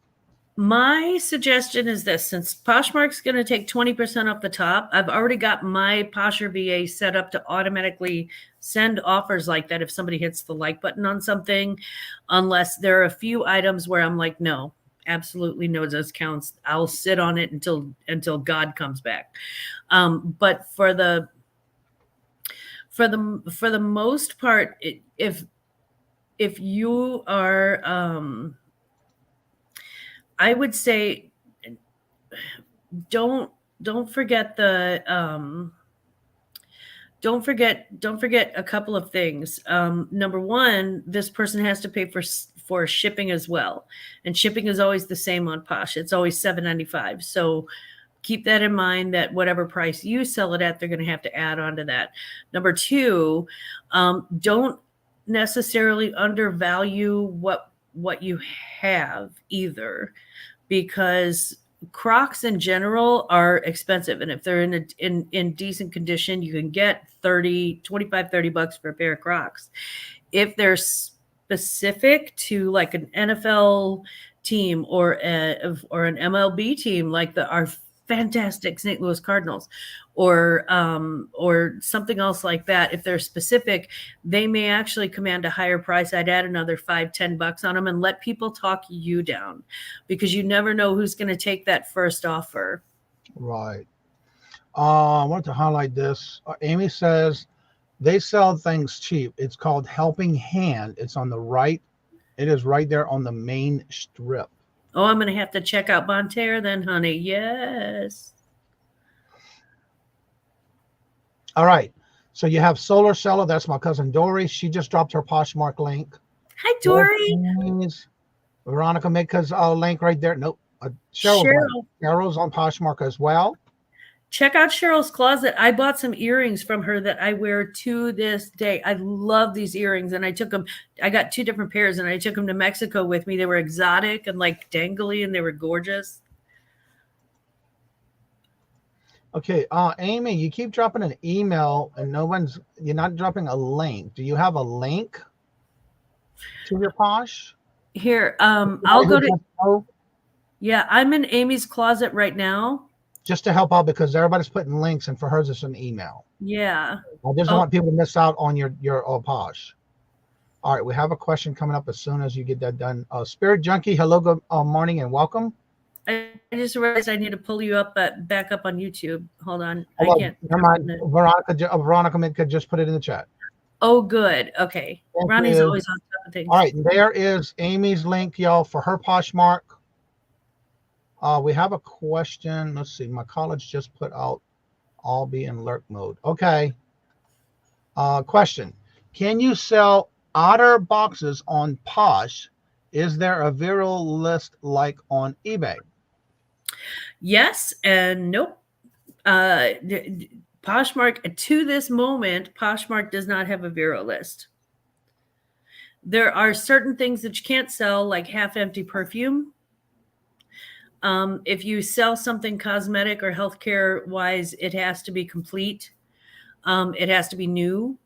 My suggestion is this: since Poshmark's going to take 20% off the top, I've already got my Posher VA set up to automatically send offers like that if somebody hits the like button on something, unless there are a few items where I'm like, no. Absolutely no discounts. I'll sit on it until God comes back. But for the most part, if you are, I would say, don't forget don't forget a couple of things. Number one, this person has to pay for for shipping as well. And shipping is always the same on Posh. It's always $7.95. So keep that in mind, that whatever price you sell it at, they're going to have to add on to that. Number two, don't necessarily undervalue what you have either, because Crocs in general are expensive. And if they're in decent condition, you can get $25-$30 for a pair of Crocs. If they're specific to like an NFL team or an MLB team, like our fantastic St. Louis Cardinals, or something else like that, if they're specific, they may actually command a higher price. I'd add another $5-$10 on them and let people talk you down, because you never know who's going to take that first offer. Right. I want to highlight this. Amy says they sell things cheap. It's called Helping Hand. It's on the right. It is right there on the main strip. Oh, I'm going to have to check out Bonterre then, honey. Yes. All right. So you have Solar Seller. That's my cousin Dory. She just dropped her Poshmark link. Hi, Dory. Veronica Mika's link right there. Nope. Cheryl's on Poshmark as well. Check out Cheryl's Closet. I bought some earrings from her that I wear to this day. I love these earrings, and I took them. I got 2 different pairs, and I took them to Mexico with me. They were exotic and like dangly, and they were gorgeous. Okay, Amy, you keep dropping an email, and you're not dropping a link. Do you have a link to your Posh? Here, I'll go to. Yeah, I'm in Amy's closet right now. Just to help out, because everybody's putting links, and for hers it's an email. Yeah. I just don't want people to miss out on your Posh. All right, we have a question coming up as soon as you get that done. Spirit Junkie, hello, good morning and welcome. I just realized I need to pull you up back up on YouTube. Hold on. I can't. Never mind. Veronica Minka just put it in the chat. Oh, good. Okay. Ronnie's always on top of things. All right, there is Amy's link, y'all, for her Poshmark. We have a question. Let's see. My college just put out all be in lurk mode. Okay. Question. Can you sell otter boxes on Posh? Is there a viral list like on eBay? Yes and nope. Poshmark, to this moment, Poshmark does not have a viral list. There are certain things that you can't sell, like half-empty perfume. If you sell something cosmetic or healthcare wise, it has to be complete. It has to be new,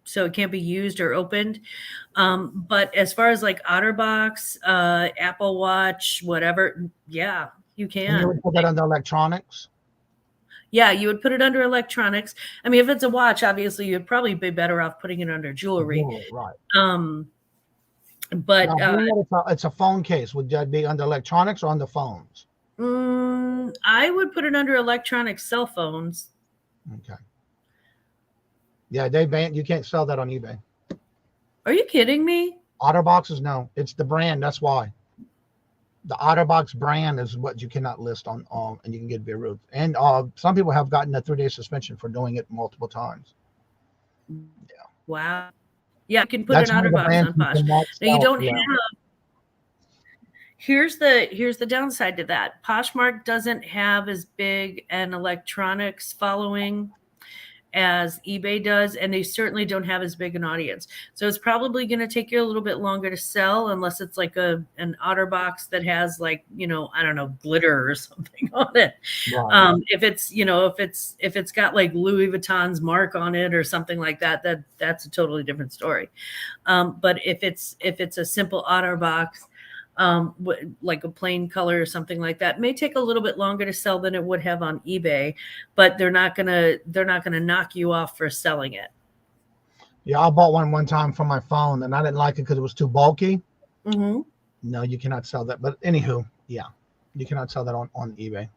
so it can't be used or opened. But as far as like OtterBox, Apple Watch, whatever, yeah, you can. And you would put that under electronics? Yeah, you would put it under electronics. I mean, if it's a watch, obviously you'd probably be better off putting it under jewelry. Right. But it's a phone case. Would that be under electronics or on the phones? I would put it under electronic cell phones. Okay. Yeah, they banned. You can't sell that on eBay. Are you kidding me? OtterBoxes, no. It's the brand. That's why. The OtterBox brand is what you cannot list on, and you can get viral. And some people have gotten a 3-day suspension for doing it multiple times. Yeah. Wow. Yeah, you can put an OtterBox on Posh. Now you don't have. Here's the downside to that. Poshmark doesn't have as big an electronics following as eBay does, and they certainly don't have as big an audience. So it's probably going to take you a little bit longer to sell, unless it's like an OtterBox that has like, I don't know, glitter or something on it. Right. If it's got like Louis Vuitton's mark on it or something like that, that's a totally different story. But if it's a simple OtterBox, like a plain color or something like that, it may take a little bit longer to sell than it would have on eBay, but they're not gonna knock you off for selling it. Yeah, I bought one time from my phone, and I didn't like it because it was too bulky. Mm-hmm. No, you cannot sell that. But anywho, yeah, you cannot sell that on eBay.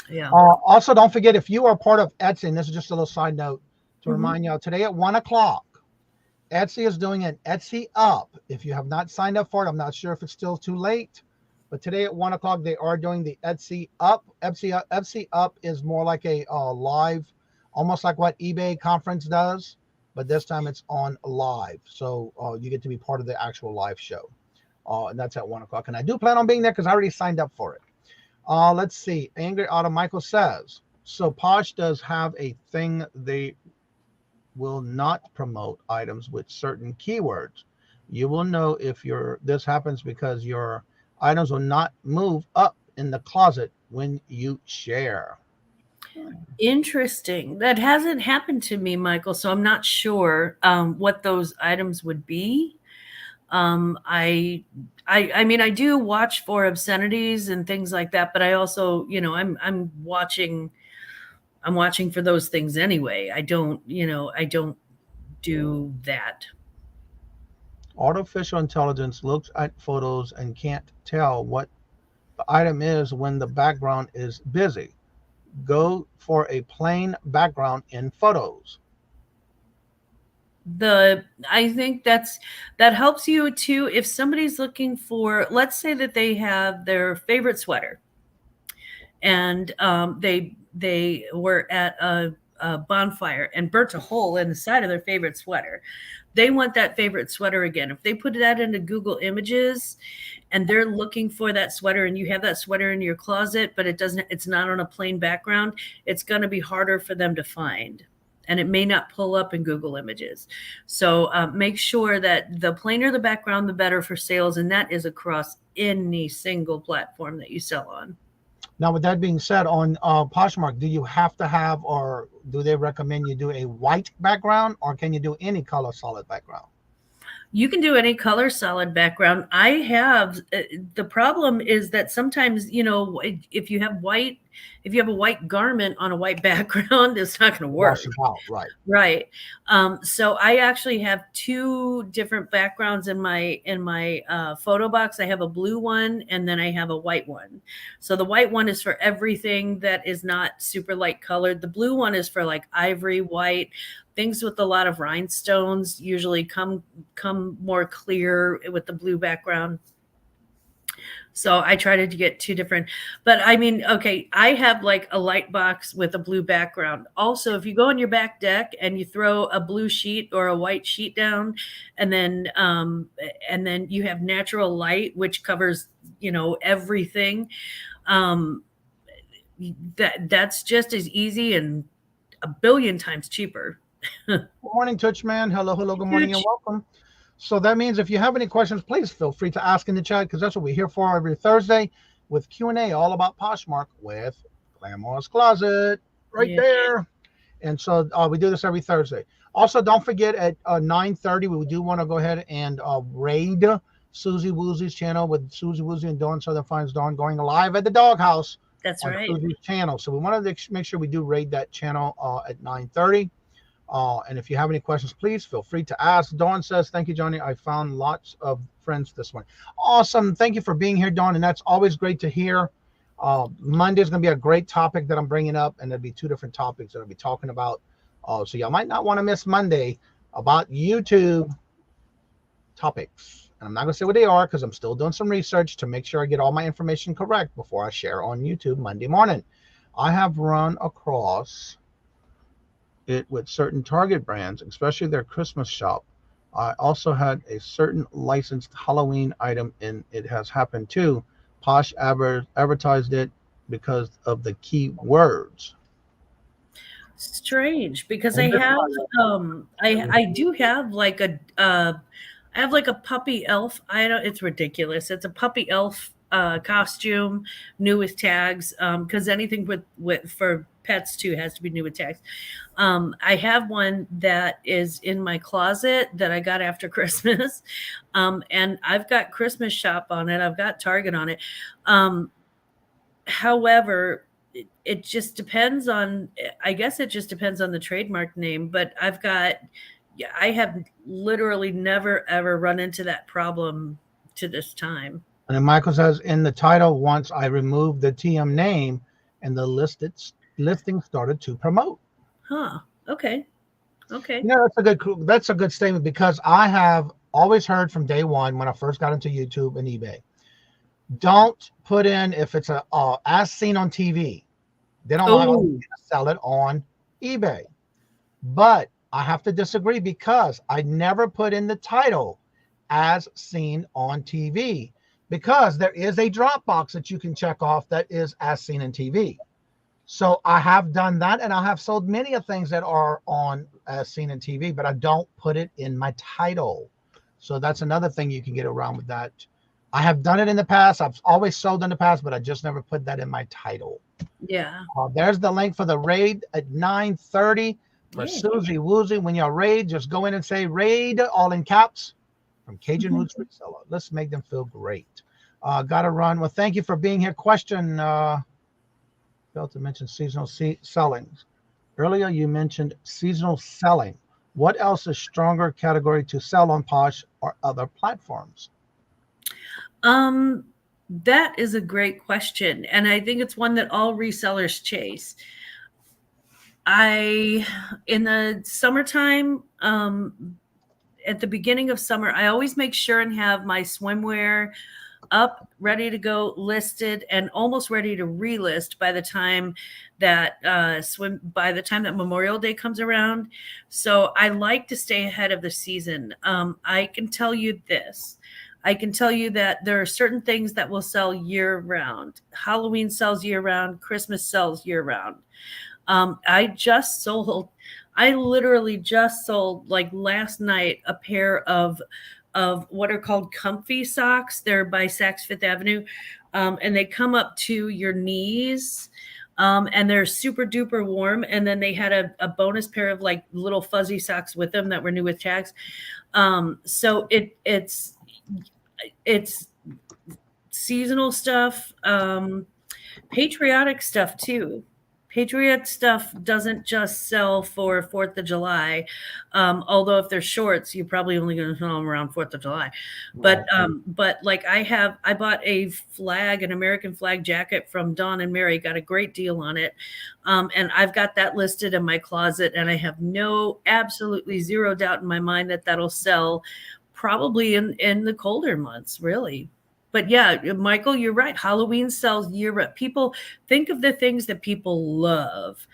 Yeah. Also, don't forget, if you are part of Etsy, and this is just a little side note to remind y'all, today at 1 o'clock, Etsy is doing an Etsy Up. If you have not signed up for it, I'm not sure if it's still too late, but today at 1 o'clock, they are doing the Etsy Up. Etsy Up is more like a live, almost like what eBay conference does, but this time it's on live. So you get to be part of the actual live show. And that's at 1 o'clock. And I do plan on being there because I already signed up for it. Let's see. Angry Auto Michael says, so Posh does have a thing they will not promote items with certain keywords. You will know if this happens because your items will not move up in the closet when you share. Interesting. That hasn't happened to me, Michael, so I'm not sure what those items would be. I mean, I do watch for obscenities and things like that, but I also, I'm watching for those things anyway. I don't do that. Artificial intelligence looks at photos and can't tell what the item is when the background is busy. Go for a plain background in photos. I think that helps you too. If somebody's looking for, let's say that they have their favorite sweater and they were at a bonfire and burnt a hole in the side of their favorite sweater. They want that favorite sweater again. If they put that into Google Images and they're looking for that sweater and you have that sweater in your closet, but it's not on a plain background, it's going to be harder for them to find. And it may not pull up in Google Images. So make sure that the plainer the background, the better for sales. And that is across any single platform that you sell on. Now, with that being said, on Poshmark, do you have to have, or do they recommend you do a white background, or can you do any color solid background? You can do any color solid background. I have, the problem is that sometimes, if you have a white garment on a white background, it's not going to work. Wash it out, right. Right. So I actually have two different backgrounds in my photo box. I have a blue one and then I have a white one. So the white one is for everything that is not super light colored. The blue one is for like ivory, white, things with a lot of rhinestones usually come more clear with the blue background. So I tried to get two different, but I mean, okay, I have like a light box with a blue background. Also, if you go on your back deck and you throw a blue sheet or a white sheet down, and then you have natural light, which covers, everything. That's just as easy and a billion times cheaper. Good morning, Touchman. Hello, good morning, and welcome. So that means if you have any questions, please feel free to ask in the chat, because that's what we're here for every Thursday with Q&A all about Poshmark with Glammaz Closet there. And so we do this every Thursday. Also, don't forget at 9:30, we do want to go ahead and raid Susie Woozy's channel with Susie Woozy and Dawn Southern Finds Dawn going live at the doghouse. That's on right. Susie's channel. So we wanted to make sure we do raid that channel at 9:30. And if you have any questions, please feel free to ask. Dawn says, thank you, Johnny. I found lots of friends this morning. Awesome. Thank you for being here, Dawn. And that's always great to hear. Monday is going to be a great topic that I'm bringing up. And there'll be two different topics that I'll be talking about. So y'all might not want to miss Monday about YouTube topics. And I'm not going to say what they are because I'm still doing some research to make sure I get all my information correct before I share on YouTube Monday morning. I have run across it with certain Target brands, especially their Christmas shop. I also had a certain licensed Halloween item, and it has happened too. Posh advertised it because of the key words. Strange, because I have I do have like I have like a puppy elf. It's ridiculous. It's a puppy elf costume, new with tags. Because anything with for pets too has to be new with tags. I have one that is in my closet that I got after Christmas. And I've got Christmas shop on it. I've got Target on it. However, it just depends on, I guess it just depends on the trademark name, but I have literally never ever run into that problem to this time. And then Michael says in the title, once I removed the TM name and the listing started to promote. Huh. Okay. That's a good statement, because I have always heard from day one when I first got into YouTube and eBay, don't put in if it's a as seen on TV. They don't allow you to sell it on eBay. But I have to disagree, because I never put in the title as seen on TV, because there is a drop box that you can check off that is as seen in TV. So I have done that, and I have sold many of things that are on as seen in TV, but I don't put it in my title. So that's another thing you can get around with that. I have done it in the past. I've always sold in the past, but I just never put that in my title. Yeah. There's the link for the raid at 9:30 for Susie Woozy. When you raid, just go in and say raid, all in caps, from Cajun Roots Reseller. Let's make them feel great. Gotta run. Well, thank you for being here. Question, failed to mention seasonal selling. Earlier, you mentioned seasonal selling. What else is stronger category to sell on Posh or other platforms? That is a great question. And I think it's one that all resellers chase. In the summertime, at the beginning of summer, I always make sure and have my swimwear up, ready to go, listed, and almost ready to relist by the time that Memorial Day comes around. So I like to stay ahead of the season. I can tell you this. I can tell you that there are certain things that will sell year round. Halloween sells year round. Christmas sells year round. I literally just sold, like last night, a pair of what are called comfy socks. They're by Saks Fifth Avenue. And they come up to your knees. And they're super duper warm. And then they had a bonus pair of like little fuzzy socks with them that were new with tags. So it's seasonal stuff, patriotic stuff too. Patriot stuff doesn't just sell for 4th of July. Although if they're shorts, you're probably only going to sell them around 4th of July. But like I bought an American flag jacket from Dawn and Mary, got a great deal on it. And I've got that listed in my closet, and I have absolutely zero doubt in my mind that that'll sell probably in the colder months, really. But yeah, Michael, you're right. Halloween sells year round. People think of the things that people love.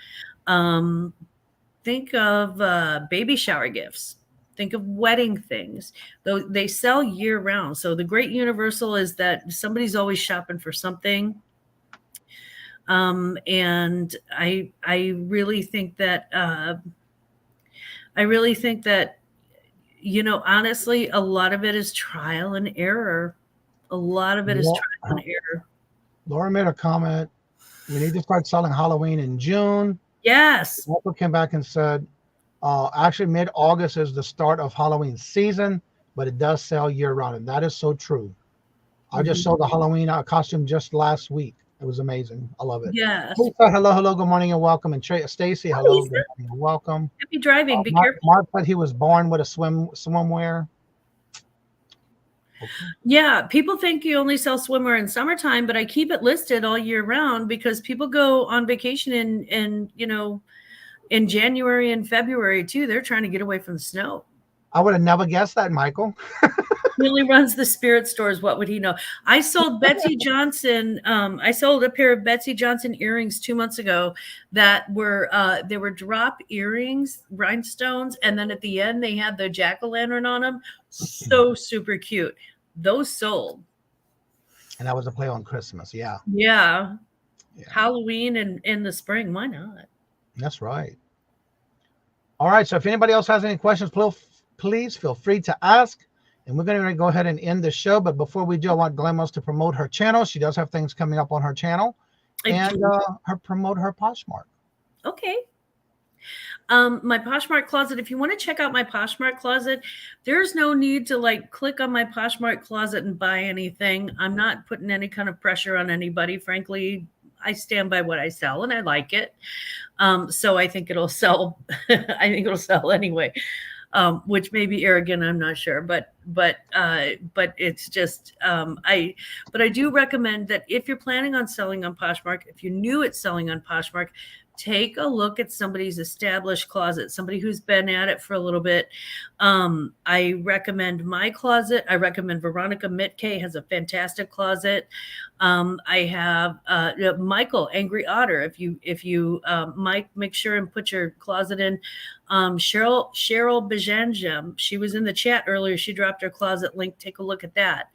Think of baby shower gifts. Think of wedding things. Though they sell year round. So the great universal is that somebody's always shopping for something. And I really think that honestly, a lot of it is trial and error. A lot of it is trial and error. Laura made a comment. We need to start selling Halloween in June. Yes. Michael came back and said, actually mid-August is the start of Halloween season, but it does sell year round. And that is so true. I just sold the Halloween costume just last week. It was amazing. I love it. Yes. Hello, good morning and welcome. And Stacy, hello, good morning and welcome. Happy driving. Be careful. Mark said he was born with a swimwear. Okay. Yeah, people think you only sell swimwear in summertime, but I keep it listed all year round because people go on vacation in January and February too. They're trying to get away from the snow. I would have never guessed that, Michael. Really runs the spirit stores. What would he know? I sold Betsy Johnson. I sold a pair of Betsy Johnson earrings 2 months ago that were they were drop earrings, rhinestones, and then at the end they had the jack-o'-lantern on them. So super cute. Those sold. And that was a play on Christmas. Yeah. Halloween and in the spring. Why not? That's right. All right. So if anybody else has any questions, please feel free to ask. And we're going to go ahead and end the show. But before we do, I want Glammaz to promote her channel. She does have things coming up on her channel. And promote her Poshmark. Okay. My Poshmark Closet. If you want to check out my Poshmark Closet, there's no need to click on my Poshmark Closet and buy anything. I'm not putting any kind of pressure on anybody. Frankly, I stand by what I sell and I like it. So I think it'll sell. I think it'll sell anyway. Which may be arrogant, I'm not sure, but it's just I do recommend that if you're planning on selling on Poshmark, if you're new at selling on Poshmark, take a look at somebody's established closet, somebody who's been at it for a little bit. I recommend my closet. I recommend Veronica Mitke has a fantastic closet. I have Michael Angry Otter. If you Mike, make sure and put your closet in. Cheryl Bajanjam, she was in the chat earlier. She dropped her closet link. Take a look at that.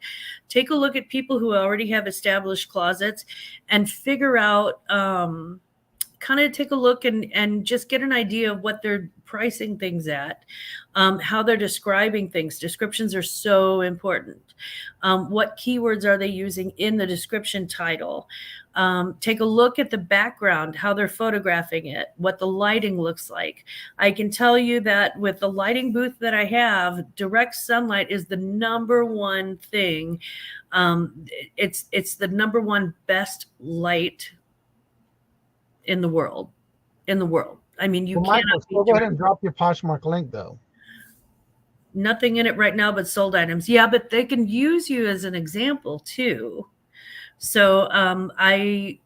Take a look at people who already have established closets and figure out, kind of take a look and just get an idea of what they're pricing things at, how they're describing things. Descriptions are so important. What keywords are they using in the description title? Take a look at the background, how they're photographing it, what the lighting looks like. I can tell you that with the lighting booth that I have, direct sunlight is the number one thing. It's the number one best light in the world. I mean, you Well, cannot Michael, go ahead and drop your Poshmark link though. Nothing in it right now but sold items. Yeah, but they can use you as an example too. So I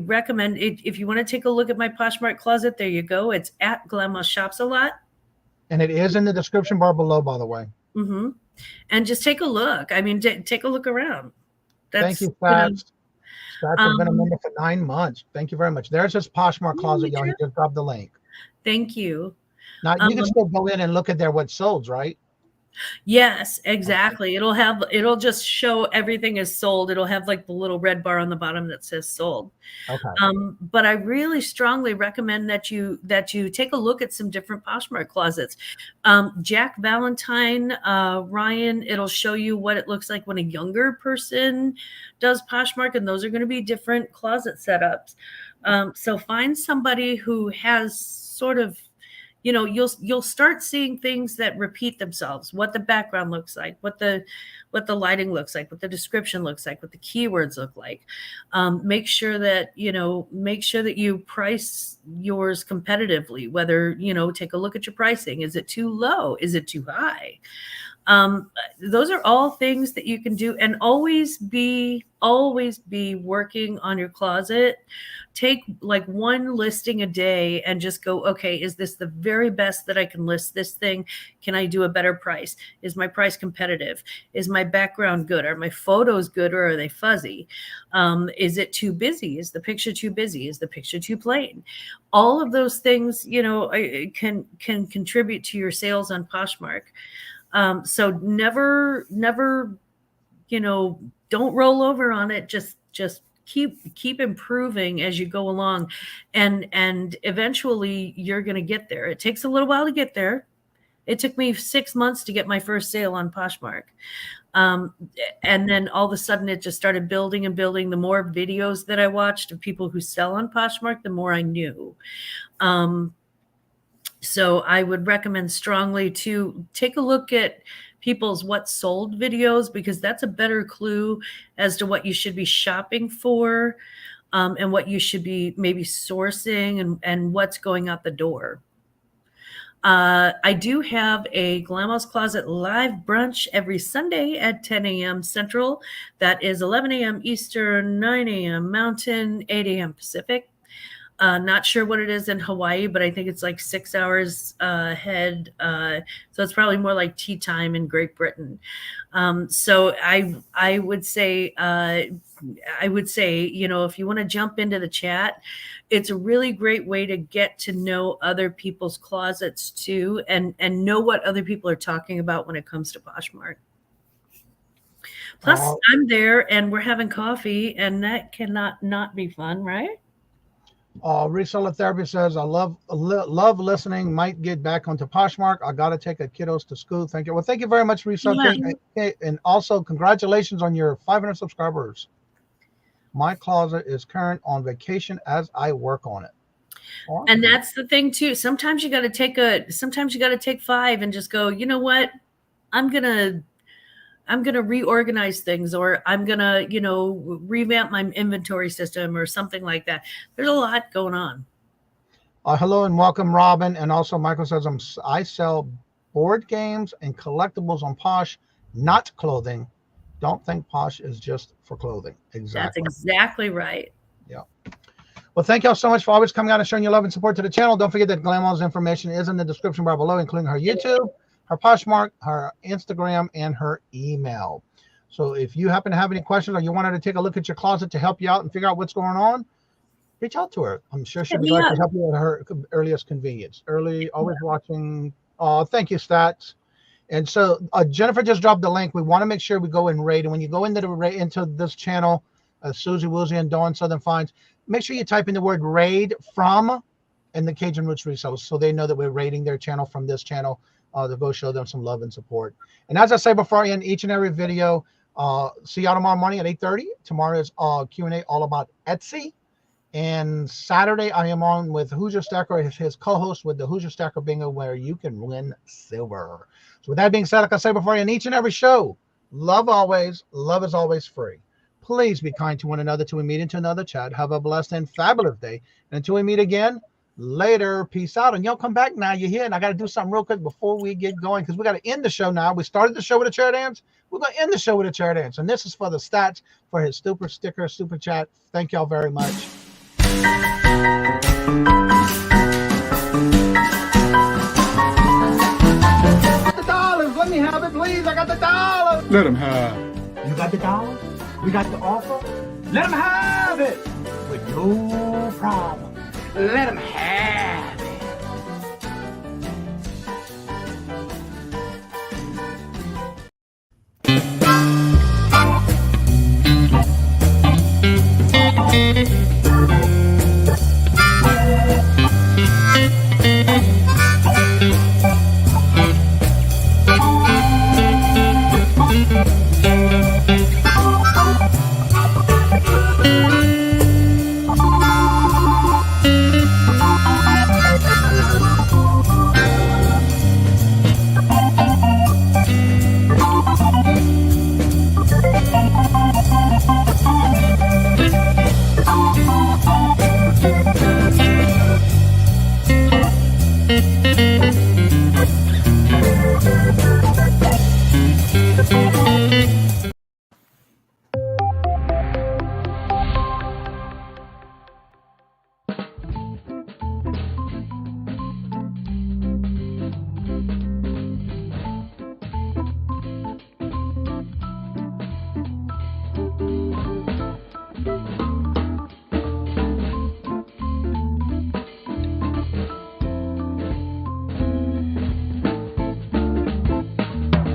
recommend it. If you want to take a look at my Poshmark closet, there you go. It's at Glammaz Shops a Lot. And it is in the description bar below, by the way. Mm-hmm. And just take a look. I mean, take a look around. Thank you, Fats. Fats has been a member for 9 months. Thank you very much. There's his Poshmark closet, y'all. He just dropped the link. Thank you. Now, you can still go in and look at their what's sold, right? Yes, exactly. It'll just show everything is sold. It'll have like the little red bar on the bottom that says sold. Okay. But I really strongly recommend that you take a look at some different Poshmark closets. Jack Valentine, Ryan, it'll show you what it looks like when a younger person does Poshmark, and those are going to be different closet setups. So find somebody who has sort of, you know, you'll start seeing things that repeat themselves, what the background looks like, what the lighting looks like, what the description looks like, what the keywords look like. Make sure that you price yours competitively, whether, you know, take a look at your pricing. Is it too low? Is it too high? Those are all things that you can do, and always be working on your closet. Take like one listing a day and just go, okay, is this the very best that I can list this thing? Can I do a better price? Is my price competitive? Is my background good? Are my photos good, or are they fuzzy? Is it too busy? Is the picture too busy? Is the picture too plain? All of those things, you know, can contribute to your sales on Poshmark. So never, you know, don't roll over on it. Just keep improving as you go along, and eventually you're going to get there. It takes a little while to get there. It took me 6 months to get my first sale on Poshmark. And then all of a sudden it just started building and building. The more videos that I watched of people who sell on Poshmark, the more I knew. So I would recommend strongly to take a look at people's what sold videos, because that's a better clue as to what you should be shopping for, and what you should be maybe sourcing, and what's going out the door. I do have a Glammaz Closet live brunch every Sunday at 10 a.m. Central. That is 11 a.m. Eastern, 9 a.m. Mountain, 8 a.m. Pacific. Not sure what it is in Hawaii, but I think it's like 6 hours ahead. So it's probably more like tea time in Great Britain. So I would say, you know, if you want to jump into the chat, it's a really great way to get to know other people's closets too, and know what other people are talking about when it comes to Poshmark. Plus, I'm there and we're having coffee, and that cannot not be fun, right? Reseller Therapy says, I love listening. Might get back onto Poshmark. I got to take a kiddos to school. Thank you. Well, thank you very much, Reseller. Yeah. And also, congratulations on your 500 subscribers. My closet is current on vacation as I work on it. Awesome. And that's the thing too. Sometimes you got to take 5 and just go, you know what? I'm going to reorganize things, or I'm going to, you know, revamp my inventory system or something like that. There's a lot going on. Hello and welcome, Robin. And also Michael says, I sell board games and collectibles on Posh, not clothing. Don't think Posh is just for clothing. Exactly. That's exactly right. Yeah. Well, thank y'all so much for always coming out and showing your love and support to the channel. Don't forget that Glammaz information is in the description bar below, including her YouTube, her Poshmark, her Instagram, and her email. So if you happen to have any questions or you want her to take a look at your closet to help you out and figure out what's going on, reach out to her. I'm sure she'll be glad to help you at her earliest convenience. Always watching. Thank you, Stats. And so Jennifer just dropped the link. We want to make sure we go and rate. And when you go into this channel, Susie Woozy and Dawn Southern Finds, make sure you type in the word raid from and the Cajun Roots Resellers so they know that we're rating their channel from this channel to go show them some love and support. And as I say before I end each and every video, see y'all tomorrow morning at 8:30. Tomorrow is Q&A all about Etsy. And Saturday, I am on with Hoosier Stacker, his co-host with the Hoosier Stacker Bingo, where you can win silver. So with that being said, like I say before, in each and every show, love always, love is always free. Please be kind to one another till we meet into another chat. Have a blessed and fabulous day. And until we meet again, later. Peace out. And y'all come back now. You're here, and I got to do something real quick before we get going because we got to end the show now. We started the show with a chair dance. We're going to end the show with a chair dance. And this is for the Stats for his super sticker, super chat. Thank y'all very much. The dollars. Let me have it, please. I got the dollars. Let him have. You got the dollars? We got the offer? Let them have it with no problem. Let them have it.